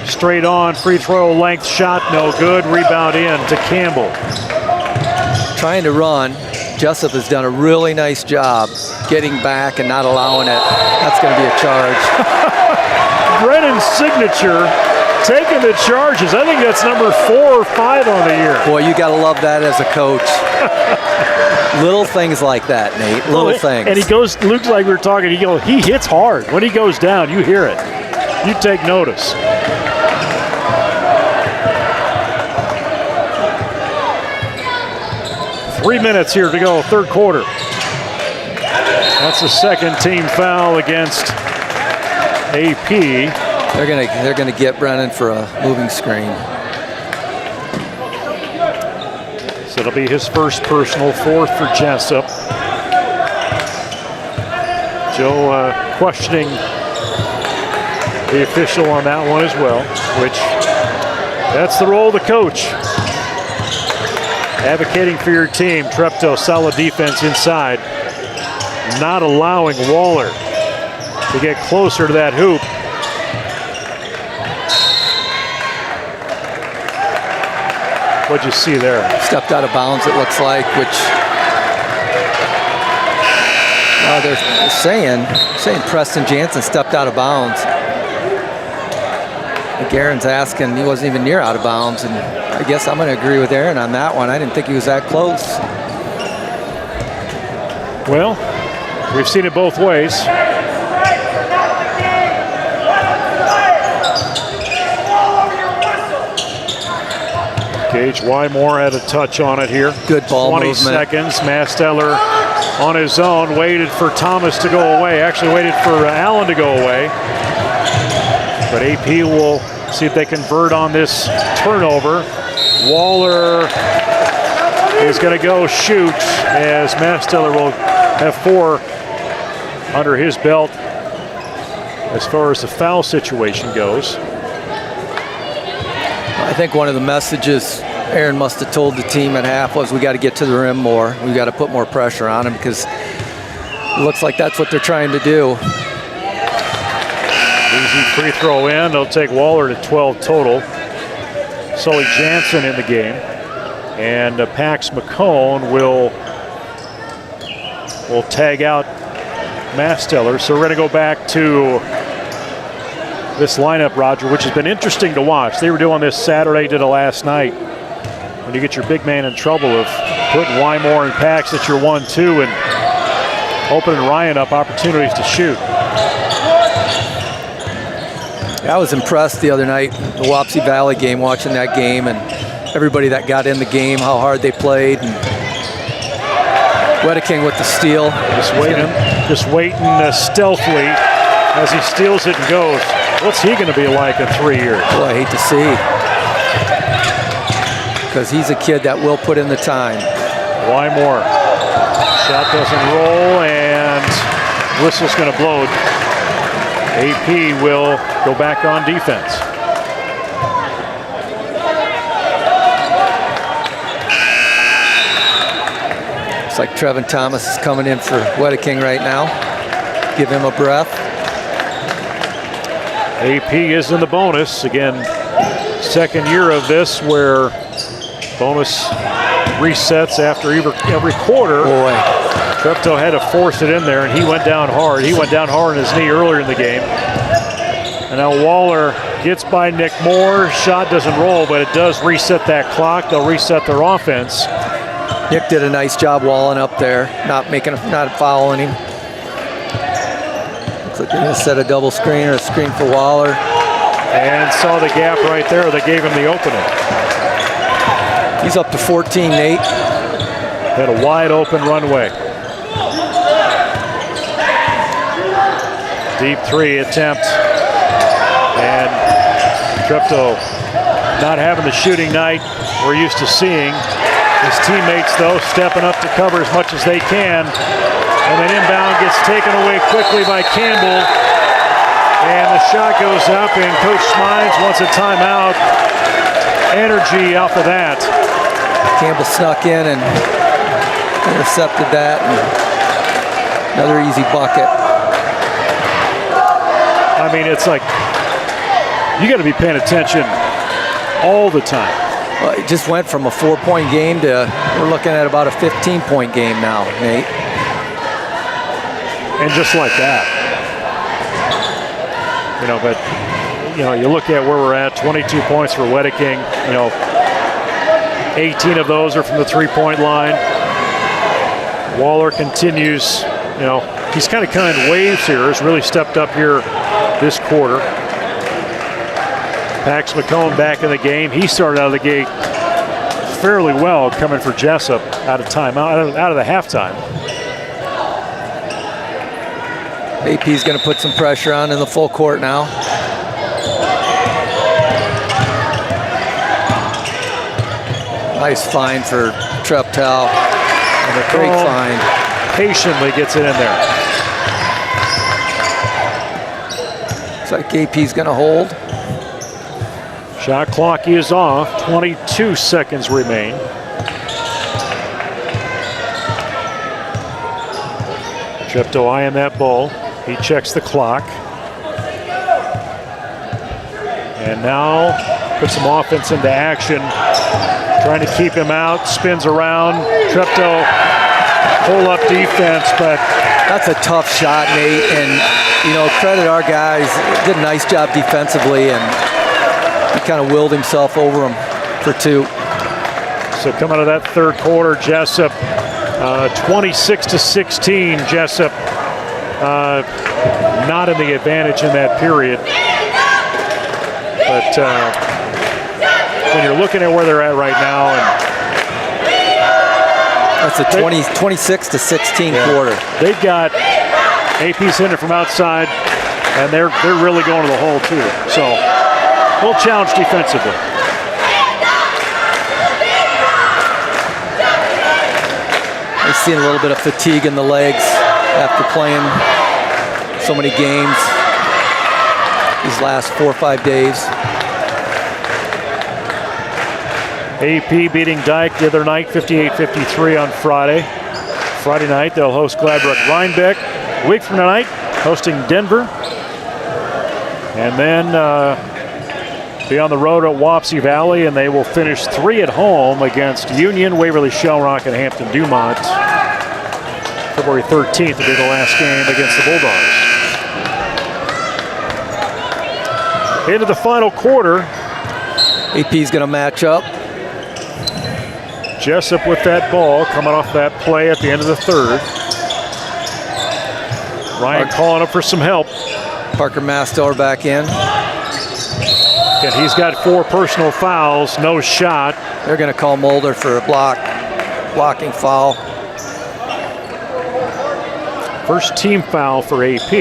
Straight on, free throw length shot, no good. Rebound in to Campbell. Trying to run. Jesup has done a really nice job getting back and not allowing it. That's going to be a charge. Brennan's signature, taking the charges. I think that's number 4 or 5 on the year. Boy, you got to love that as a coach. Little things like that, Nate. Little things. And he goes, looks like we were talking, he hits hard. When he goes down, you hear it. You take notice. Three minutes here to go, third quarter. That's the second team foul against AP. They're gonna get Brennan for a moving screen. So it'll be his first personal, 4th for Jesup. Joe questioning the official on that one as well, which that's the role of the coach. Advocating for your team. Treptow, solid defense inside. Not allowing Waller to get closer to that hoop. What'd you see there? Stepped out of bounds, it looks like, which they're saying Preston Jansen stepped out of bounds. Aaron's asking, he wasn't even near out of bounds, and I guess I'm going to agree with Aaron on that one. I didn't think he was that close. Well, we've seen it both ways. Gage Wymore had a touch on it here. Good ball 20 movement. seconds. Masteller on his own, waited for Thomas to go away. Actually waited for Allen to go away. But AP will see if they convert on this turnover. Waller is going to go shoot as Masteller will have 4 under his belt as far as the foul situation goes. I think one of the messages Aaron must have told the team at half was we got to get to the rim more. We got to put more pressure on him because it looks like that's what they're trying to do. Easy free throw in. They'll take Waller to 12 total. Sully Jansen in the game. And Pax McCone will tag out Masteller. So we're going to go back to this lineup, Roger, which has been interesting to watch. They were doing this Saturday, did it last night. When you get your big man in trouble of putting Wymore and Pax at your 1-2 and opening Ryan up opportunities to shoot. I was impressed the other night, the Wapsie Valley game, watching that game, and everybody that got in the game, how hard they played. And Wedeking with the steal. Just waiting stealthily as he steals it and goes. What's he going to be like in 3 years? Boy, I hate to see. Because he's a kid that will put in the time. Wymore. Shot doesn't roll, and whistle's going to blow. AP will go back on defense. Looks like Trevin Thomas is coming in for Wedeking right now. Give him a breath. AP is in the bonus. Again, second year of this where bonus resets after every quarter. Boy. Treptow had to force it in there, and he went down hard. He went down hard on his knee earlier in the game. And now Waller gets by Nick Moore. Shot doesn't roll, but it does reset that clock. They'll reset their offense. Nick did a nice job walling up there, not fouling him. Looks like they're going to set a double screen or a screen for Waller. And saw the gap right there. They gave him the opening. He's up to 14, Nate. Had a wide open runway. Deep three attempt. And Treptow not having the shooting night we're used to seeing. His teammates, though, stepping up to cover as much as they can. And then inbound gets taken away quickly by Campbell. And the shot goes up, and Coach Smines wants a timeout. Energy off of that. Campbell snuck in and intercepted that. And another easy bucket. I mean, it's like you got to be paying attention all the time. Well, it just went from a 4-point game to we're looking at about a 15-point game now, Nate. And just like that. You know, but, you know, you look at where we're at, 22 points for Wedeking. You know, 18 of those are from the three-point line. Waller continues, you know, he's kind of coming in waves here. Has really stepped up here this quarter. Pax McCone back in the game. He started out of the gate fairly well, coming for Jesup out of timeout, out of the halftime. AP's going to put some pressure on in the full court now. Nice find for Treptow. And a great find. Patiently gets it in there. Looks like AP's going to hold. Shot clock is off. 22 seconds remain. Treptow eyeing that ball. He checks the clock. And now put some offense into action. Trying to keep him out. Spins around. Treptow pull up defense, but that's a tough shot, Nate. And, you know, credit our guys. Did a nice job defensively, and he kind of willed himself over him for two. So coming out of that third quarter, Jesup 26-16. Jesup not in the advantage in that period. But when you're looking at where they're at right now, and that's a 26-16 quarter. They've got AP's hitting it from outside, and they're really going to the hole too. So we'll challenge defensively. They've seen a little bit of fatigue in the legs after playing so many games. these last 4 or 5 days. AP beating Dyke the other night, 58-53 on Friday. Friday night, they'll host Gladbrook-Rhinebeck. A week from tonight, hosting Denver. And then be on the road at Wapsie Valley, and they will finish 3 at home against Union, Waverly Shellrock, and Hampton-Dumont. February 13th will be the last game against the Bulldogs. Into the final quarter. AP's going to match up. Jesup with that ball, coming off that play at the end of the third. Ryan calling up for some help. Parker Masteller back in. And he's got 4 personal fouls, no shot. They're going to call Mulder for a blocking foul. First team foul for AP.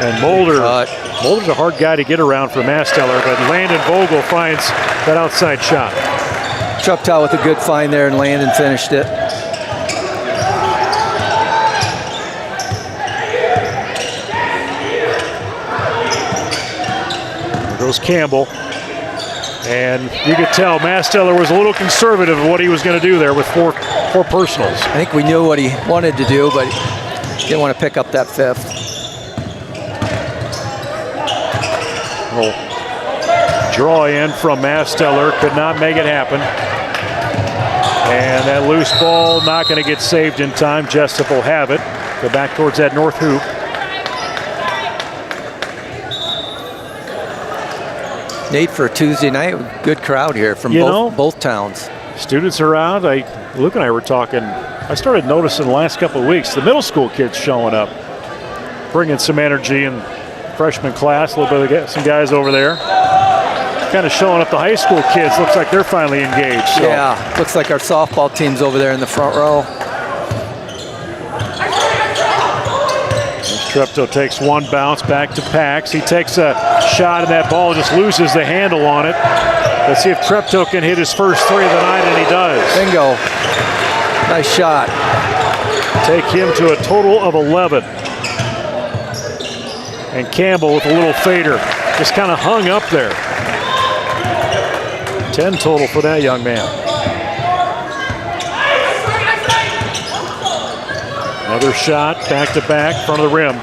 And Mulder's a hard guy to get around for Masteller, but Landon Vogel finds that outside shot. Treptow with a good find there, and Landon finished it. There goes Campbell. And you could tell Masteller was a little conservative of what he was going to do there with four personals. I think we knew what he wanted to do, but he didn't want to pick up that 5th. Draw in from Masteller, could not make it happen. And that loose ball not going to get saved in time. Jesup will have it. Go back towards that north hoop. Nate, for a Tuesday night, good crowd here from both towns. Students are out. Luke and I were talking. I started noticing the last couple of weeks the middle school kids showing up, bringing some energy, and freshman class, a little bit of some guys over there. Kind of showing up the high school kids. Looks like they're finally engaged. So. Yeah, looks like our softball team's over there in the front row. Treptow takes one bounce back to Pax. He takes a shot and that ball just loses the handle on it. Let's see if Treptow can hit his first 3 of the night, and he does. Bingo. Nice shot. Take him to a total of 11. And Campbell with a little fader. Just kind of hung up there. 10 total for that young man. Another shot, back to back, front of the rim.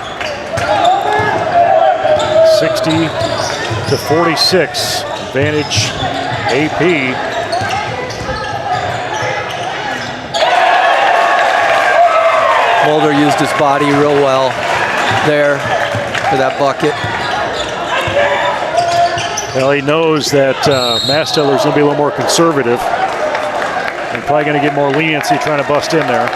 60-46, advantage AP. Mulder used his body real well there for that bucket. Well, he knows that Masteller's going to be a little more conservative and probably going to get more leniency trying to bust in there.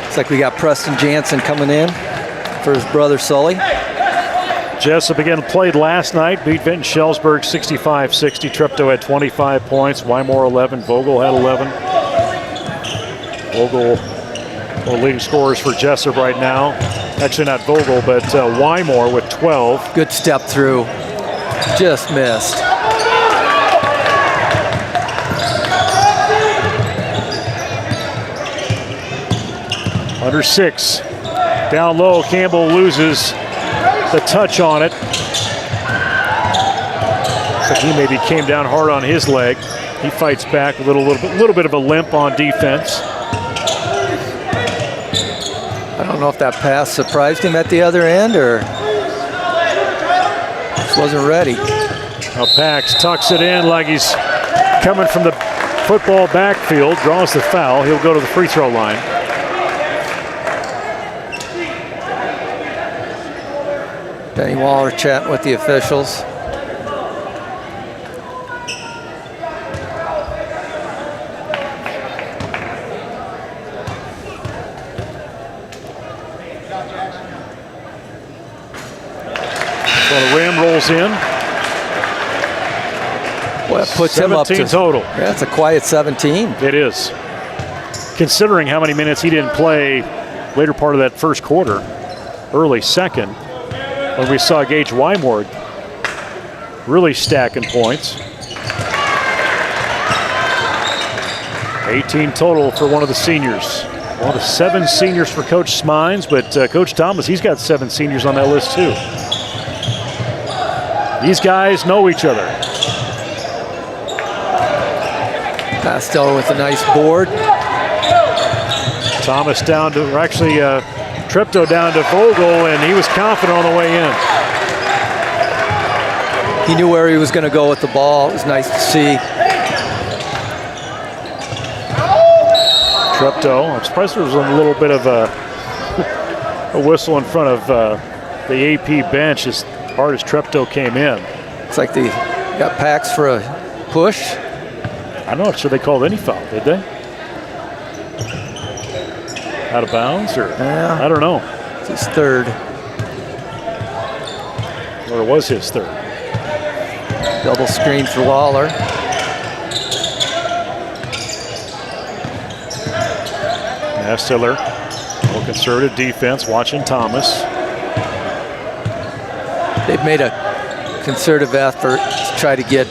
Looks like we got Preston Jansen coming in for his brother Sully. Jesup again played last night, beat Vinton Shellsburg 65-60. Treptow had 25 points, Wymore 11, Vogel had 11. Vogel, one of the leading scorers for Jesup right now. Actually not Vogel, but Wymore with 12. Good step through, just missed. Under 6, down low, Campbell loses the touch on it. So he maybe came down hard on his leg. He fights back with a little bit of a limp on defense. I don't know if that pass surprised him at the other end or just wasn't ready. Now Pax tucks it in like he's coming from the football backfield, draws the foul. He'll go to the free throw line. Benny Waller chatting with the officials. So the rim rolls in. Well, that puts him up to 17 total. Yeah, it's a quiet 17. It is. Considering how many minutes he didn't play later part of that first quarter, early second, when we saw Gage Wymore really stacking points. 18 total for one of the seniors. One of the 7 seniors for Coach Smines, but Coach Thomas, he's got 7 seniors on that list too. These guys know each other. Pastel with a nice board. Thomas down to, or actually Treptow down to Vogel, and he was confident on the way in. He knew where he was going to go with the ball. It was nice to see. Treptow, I'm surprised there was a little bit of a whistle in front of the AP bench as hard as Treptow came in. It's like they got Pax for a push. I'm not sure they called any foul, did they? Out of bounds, or Yeah. I don't know. It's his third. Or it was his third. Double screen for Waller. Mastiller, more conservative defense, watching Thomas. They've made a concerted effort to try to get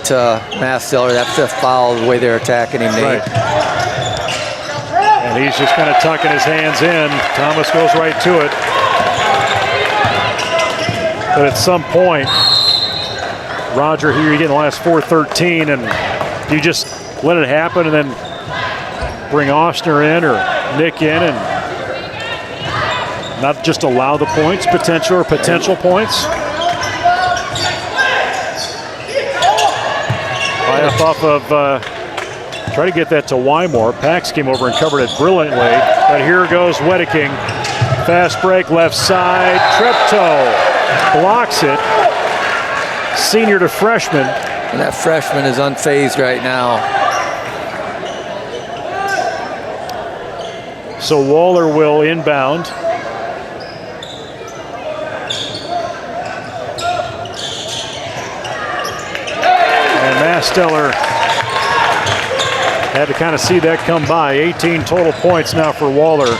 Mastiller that 5th foul the way they're attacking him, Nate. Right. And he's just kind of tucking his hands in. Thomas goes right to it. But at some point, Roger, here you get in the last 4:13, and you just let it happen and then bring Ostner in or Nick in and not just allow the points, potential points. High up off of, try to get that to Wymore. Pax came over and covered it brilliantly, but here goes Wedeking. Fast break left side, Treptow blocks it. Senior to freshman. And that freshman is unfazed right now. So Waller will inbound. And Mastiller had to kind of see that come by. 18 total points now for Waller.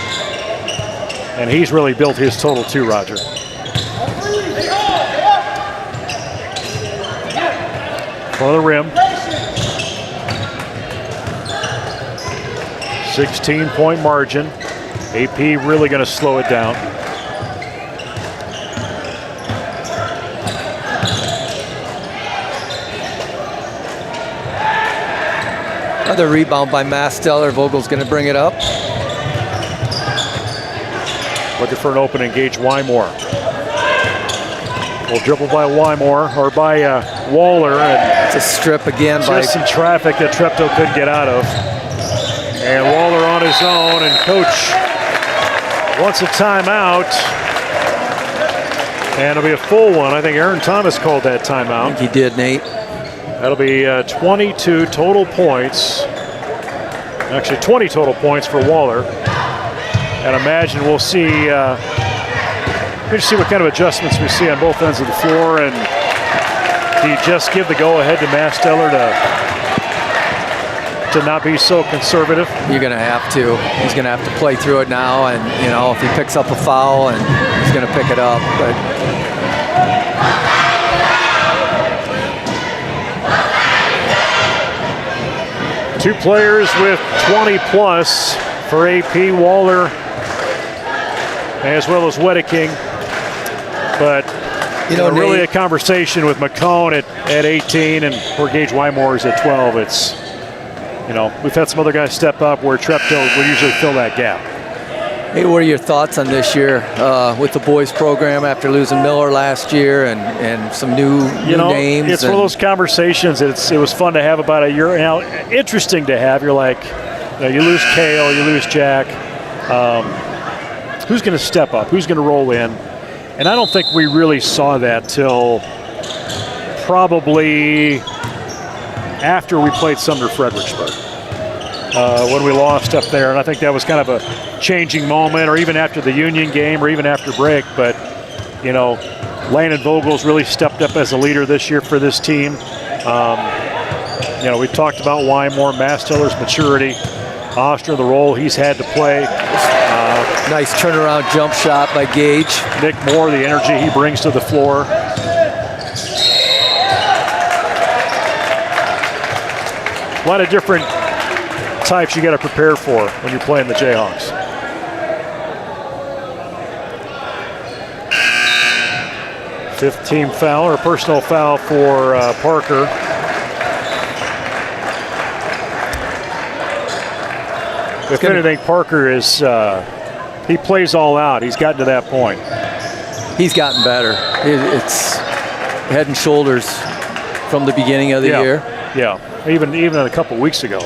And he's really built his total too, Roger. For the rim. 16-point margin. AP really going to slow it down. Another rebound by Mastiller. Vogel's going to bring it up. Looking for an open, engage Wymore. Well, dribble by Wymore, or by Waller. And it's a strip again by... Just some traffic that Treptow couldn't get out of. And Waller on his own, and Coach wants a timeout. And it'll be a full one. I think Aaron Thomas called that timeout. I think he did, Nate. That'll be 22 total points. Actually, 20 total points for Waller. And imagine we'll see what kind of adjustments we see on both ends of the floor. And do you just give the go-ahead to Mastiller to not be so conservative? You're going to have to. He's going to have to play through it now, and you know, if he picks up a foul, and he's going to pick it up. But two players with 20 plus for AP, Waller as well as Wedeking. But you know, really Nate, a conversation with McCone at 18 and where Gage Wymore is at 12. It's, you know, we've had some other guys step up where Treptow would usually fill that gap. Hey, what are your thoughts on this year with the boys program after losing Miller last year and some new names? It's one of those conversations. It was fun to have about a year now. Interesting to have. You're like, you lose Kale, you lose Jack. Who's going to step up? Who's going to roll in? And I don't think we really saw that till probably after we played Sumner Fredericksburg. When we lost up there, and I think that was kind of a changing moment, or even after the Union game, or even after break. But you know, Landon Vogel's really stepped up as a leader this year for this team. You know, we talked about Wymore, Mastiller's maturity, Ostner, the role he's had to play. Nice turnaround jump shot by Gage. Nick Moore, the energy he brings to the floor. A lot of different types you got to prepare for when you're playing the Jayhawks. Fifth team foul, or personal foul for Parker. If anything, Parker is, he plays all out. He's gotten to that point. He's gotten better. It's head and shoulders from the beginning of the year. Yeah, even a couple weeks ago.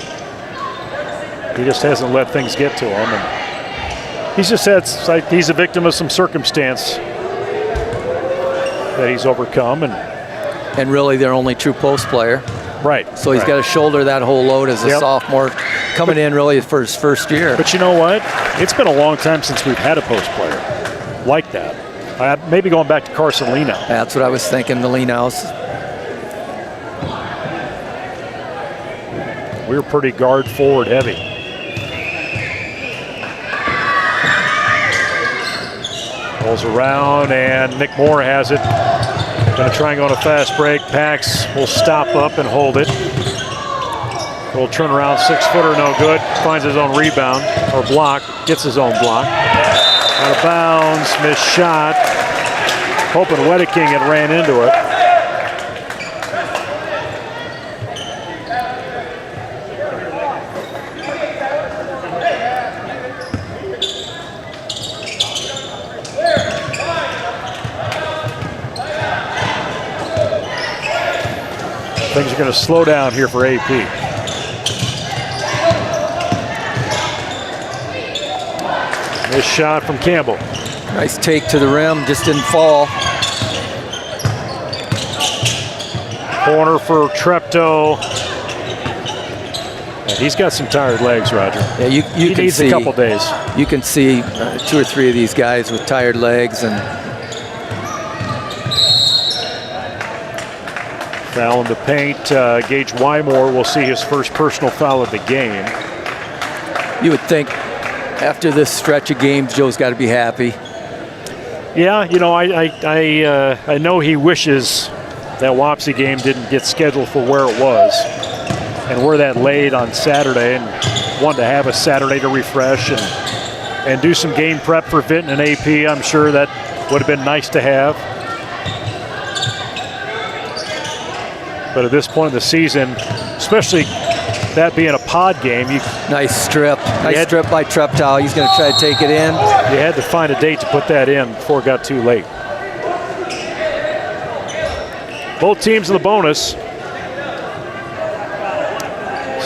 He just hasn't let things get to him. And he's just had, like, he's a victim of some circumstance that he's overcome. And really their only true post player. Right. So he's got to shoulder that whole load as a sophomore coming in really for his first year. But you know what? It's been a long time since we've had a post player like that. Maybe going back to Carson Lenow. That's what I was thinking, the Lenows. We were pretty guard forward heavy. Rolls around, and Nick Moore has it. Going to try and go on a fast break. Pax will stop up and hold it. Little turnaround, 6-footer, no good. Finds his own rebound, or block. Gets his own block. Out of bounds, missed shot. Hoping Wedeking had ran into it. Things are going to slow down here for AP. This shot from Campbell. Nice take to the rim, just didn't fall. Corner for Treptow. Yeah, he's got some tired legs, Roger. Yeah, you he can needs see, a couple days. You can see 2 or 3 of these guys with tired legs. And foul in the paint. Gage Wymore will see his first personal foul of the game. You would think after this stretch of games, Joe's got to be happy. Yeah, you know, I know he wishes that Wapsie game didn't get scheduled for where it was and where that laid on Saturday, and wanted to have a Saturday to refresh and do some game prep for Vinton and AP. I'm sure that would have been nice to have. But at this point in the season, especially that being a pod game, nice strip by Treptow. He's going to try to take it in. You had to find a date to put that in before it got too late. Both teams in the bonus.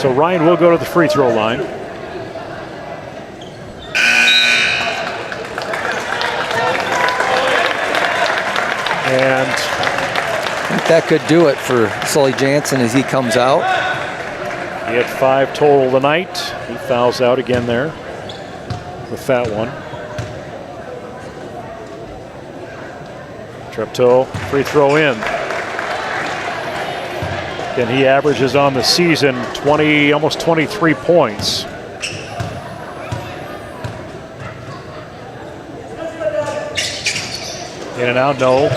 So Ryan will go to the free throw line. And that could do it for Sully Jansen as he comes out. He had 5 total tonight. He fouls out again there with that one. Treptow, free throw in. And he averages on the season almost 23 points. In and out, no.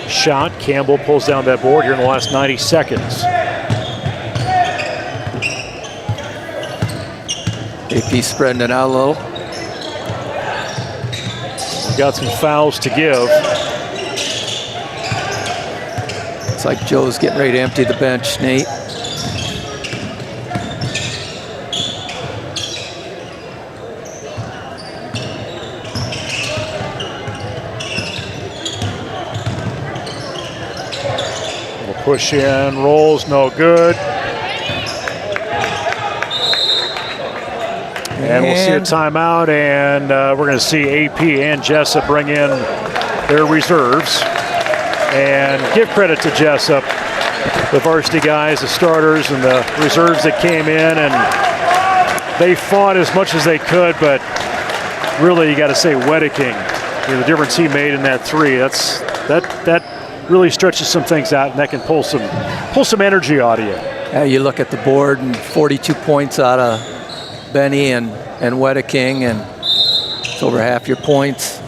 Shot, Campbell pulls down that board here in the last 90 seconds. AP spreading it out a little. We've got some fouls to give. It's like Joe's getting ready to empty the bench, Nate. We'll push in, rolls, no good. And we'll see a timeout, and we're going to see AP and Jesup bring in their reserves. And give credit to Jesup, the varsity guys, the starters, and the reserves that came in, and they fought as much as they could, but really you got to say Wedeking, the difference he made in that 3, that really stretches some things out, and that can pull some energy out of you. You look at the board, and 42 points out of Benny and Wedeking, and it's over half your points.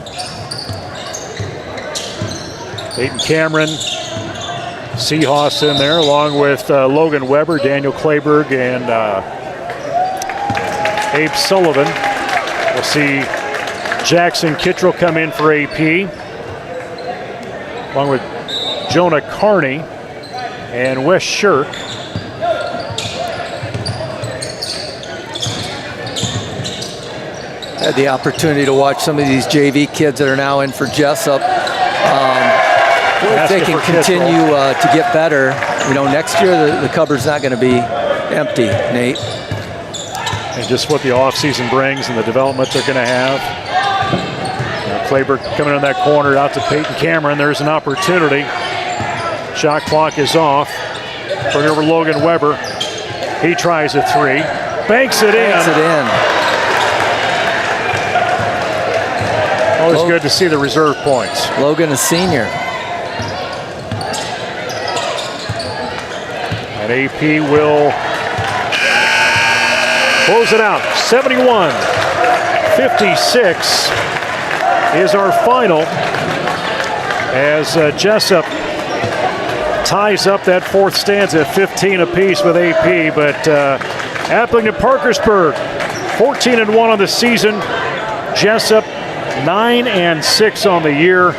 Peyton Cameron Seahawks in there, along with Logan Weber, Daniel Clayberg, and Abe Sullivan. We'll see Jackson Kittrell come in for AP, along with Jonah Carney and Wes Shirk. Had the opportunity to watch some of these JV kids that are now in for Jesup. If they can continue to get better, next year the cupboard's not going to be empty, Nate. And just what the offseason brings and the development they're going to have. Clayberg coming in that corner out to Peyton Cameron. There's an opportunity. Shot clock is off. Turn over Logan Weber. He tries a three. Banks it in. Always good to see the reserve points. Logan, a senior. And AP will close it out. 71-56 is our final as Jesup ties up that fourth stanza at 15 apiece with AP. But Aplington-Parkersburg 14-1 on the season. Jesup 9-6 on the year.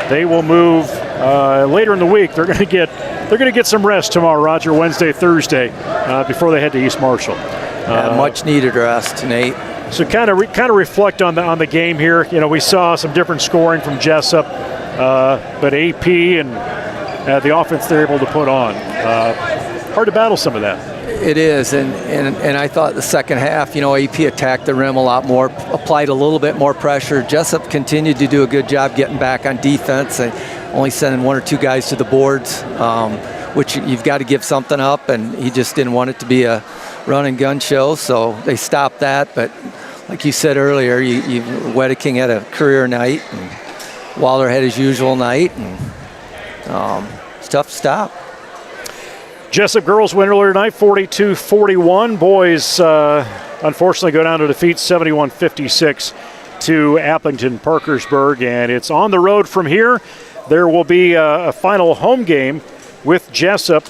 They will move later in the week. They're going to get some rest tomorrow, Roger. Wednesday, Thursday, before they head to East Marshall. Much needed rest, Nate. So kind of reflect on the game here. We saw some different scoring from Jesup, but AP and the offense they're able to put on. Hard to battle some of that. It is, and I thought the second half, AP attacked the rim a lot more, applied a little bit more pressure. Jesup continued to do a good job getting back on defense and only sending one or two guys to the boards, which you've got to give something up, and he just didn't want it to be a run and gun show, so they stopped that. But like you said earlier, Wedeking had a career night, and Waller had his usual night, and it's tough to stop. Jesup girls win earlier tonight, 42-41. Boys, unfortunately, go down to defeat 71-56 to Aplington-Parkersburg, and it's on the road from here. There will be a final home game with Jesup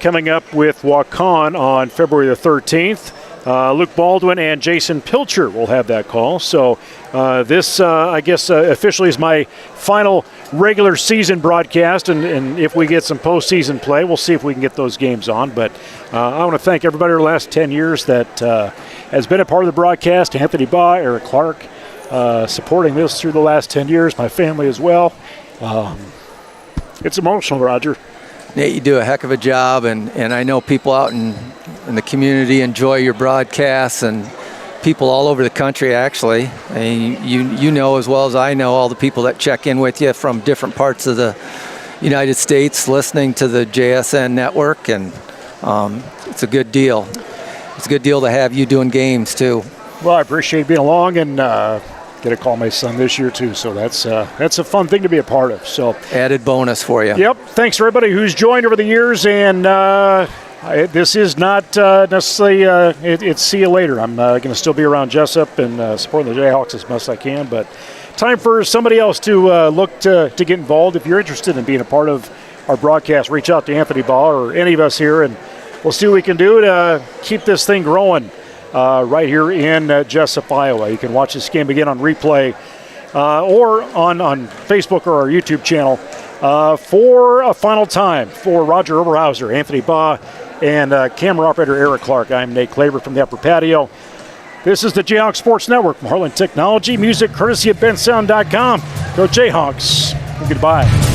coming up with Waukon on February the 13th. Luke Baldwin and Jason Pilcher will have that call. So this, I guess, officially is my final regular season broadcast. And if we get some postseason play, we'll see if we can get those games on. But I want to thank everybody over the last 10 years that has been a part of the broadcast. Anthony Baugh, Eric Clark, supporting this through the last 10 years. My family as well. It's emotional, Roger. Nate, you do a heck of a job, and I know people out in the community enjoy your broadcasts, and people all over the country, actually. I mean, you know as well as I know all the people that check in with you from different parts of the United States listening to the JSN network, and it's a good deal. It's a good deal to have you doing games, too. Well, I appreciate being along, and get to call my son this year too, so that's a fun thing to be a part of. So added bonus for you. Yep. Thanks to everybody who's joined over the years, and this is not necessarily it's see you later. I'm going to still be around Jesup and supporting the Jayhawks as best I can, but time for somebody else to look to get involved. If you're interested in being a part of our broadcast, reach out to Anthony Baugh or any of us here, and we'll see what we can do to keep this thing growing. Right here in Jesup, Iowa. You can watch this game again on replay or on Facebook or our YouTube channel for a final time. For Roger Oberhauser, Anthony Baugh, and camera operator Eric Clark, I'm Nate Klaver from the Upper Patio. This is the Jayhawks Sports Network, Marlin Technology, music courtesy of bensound.com. Go Jayhawks. Goodbye.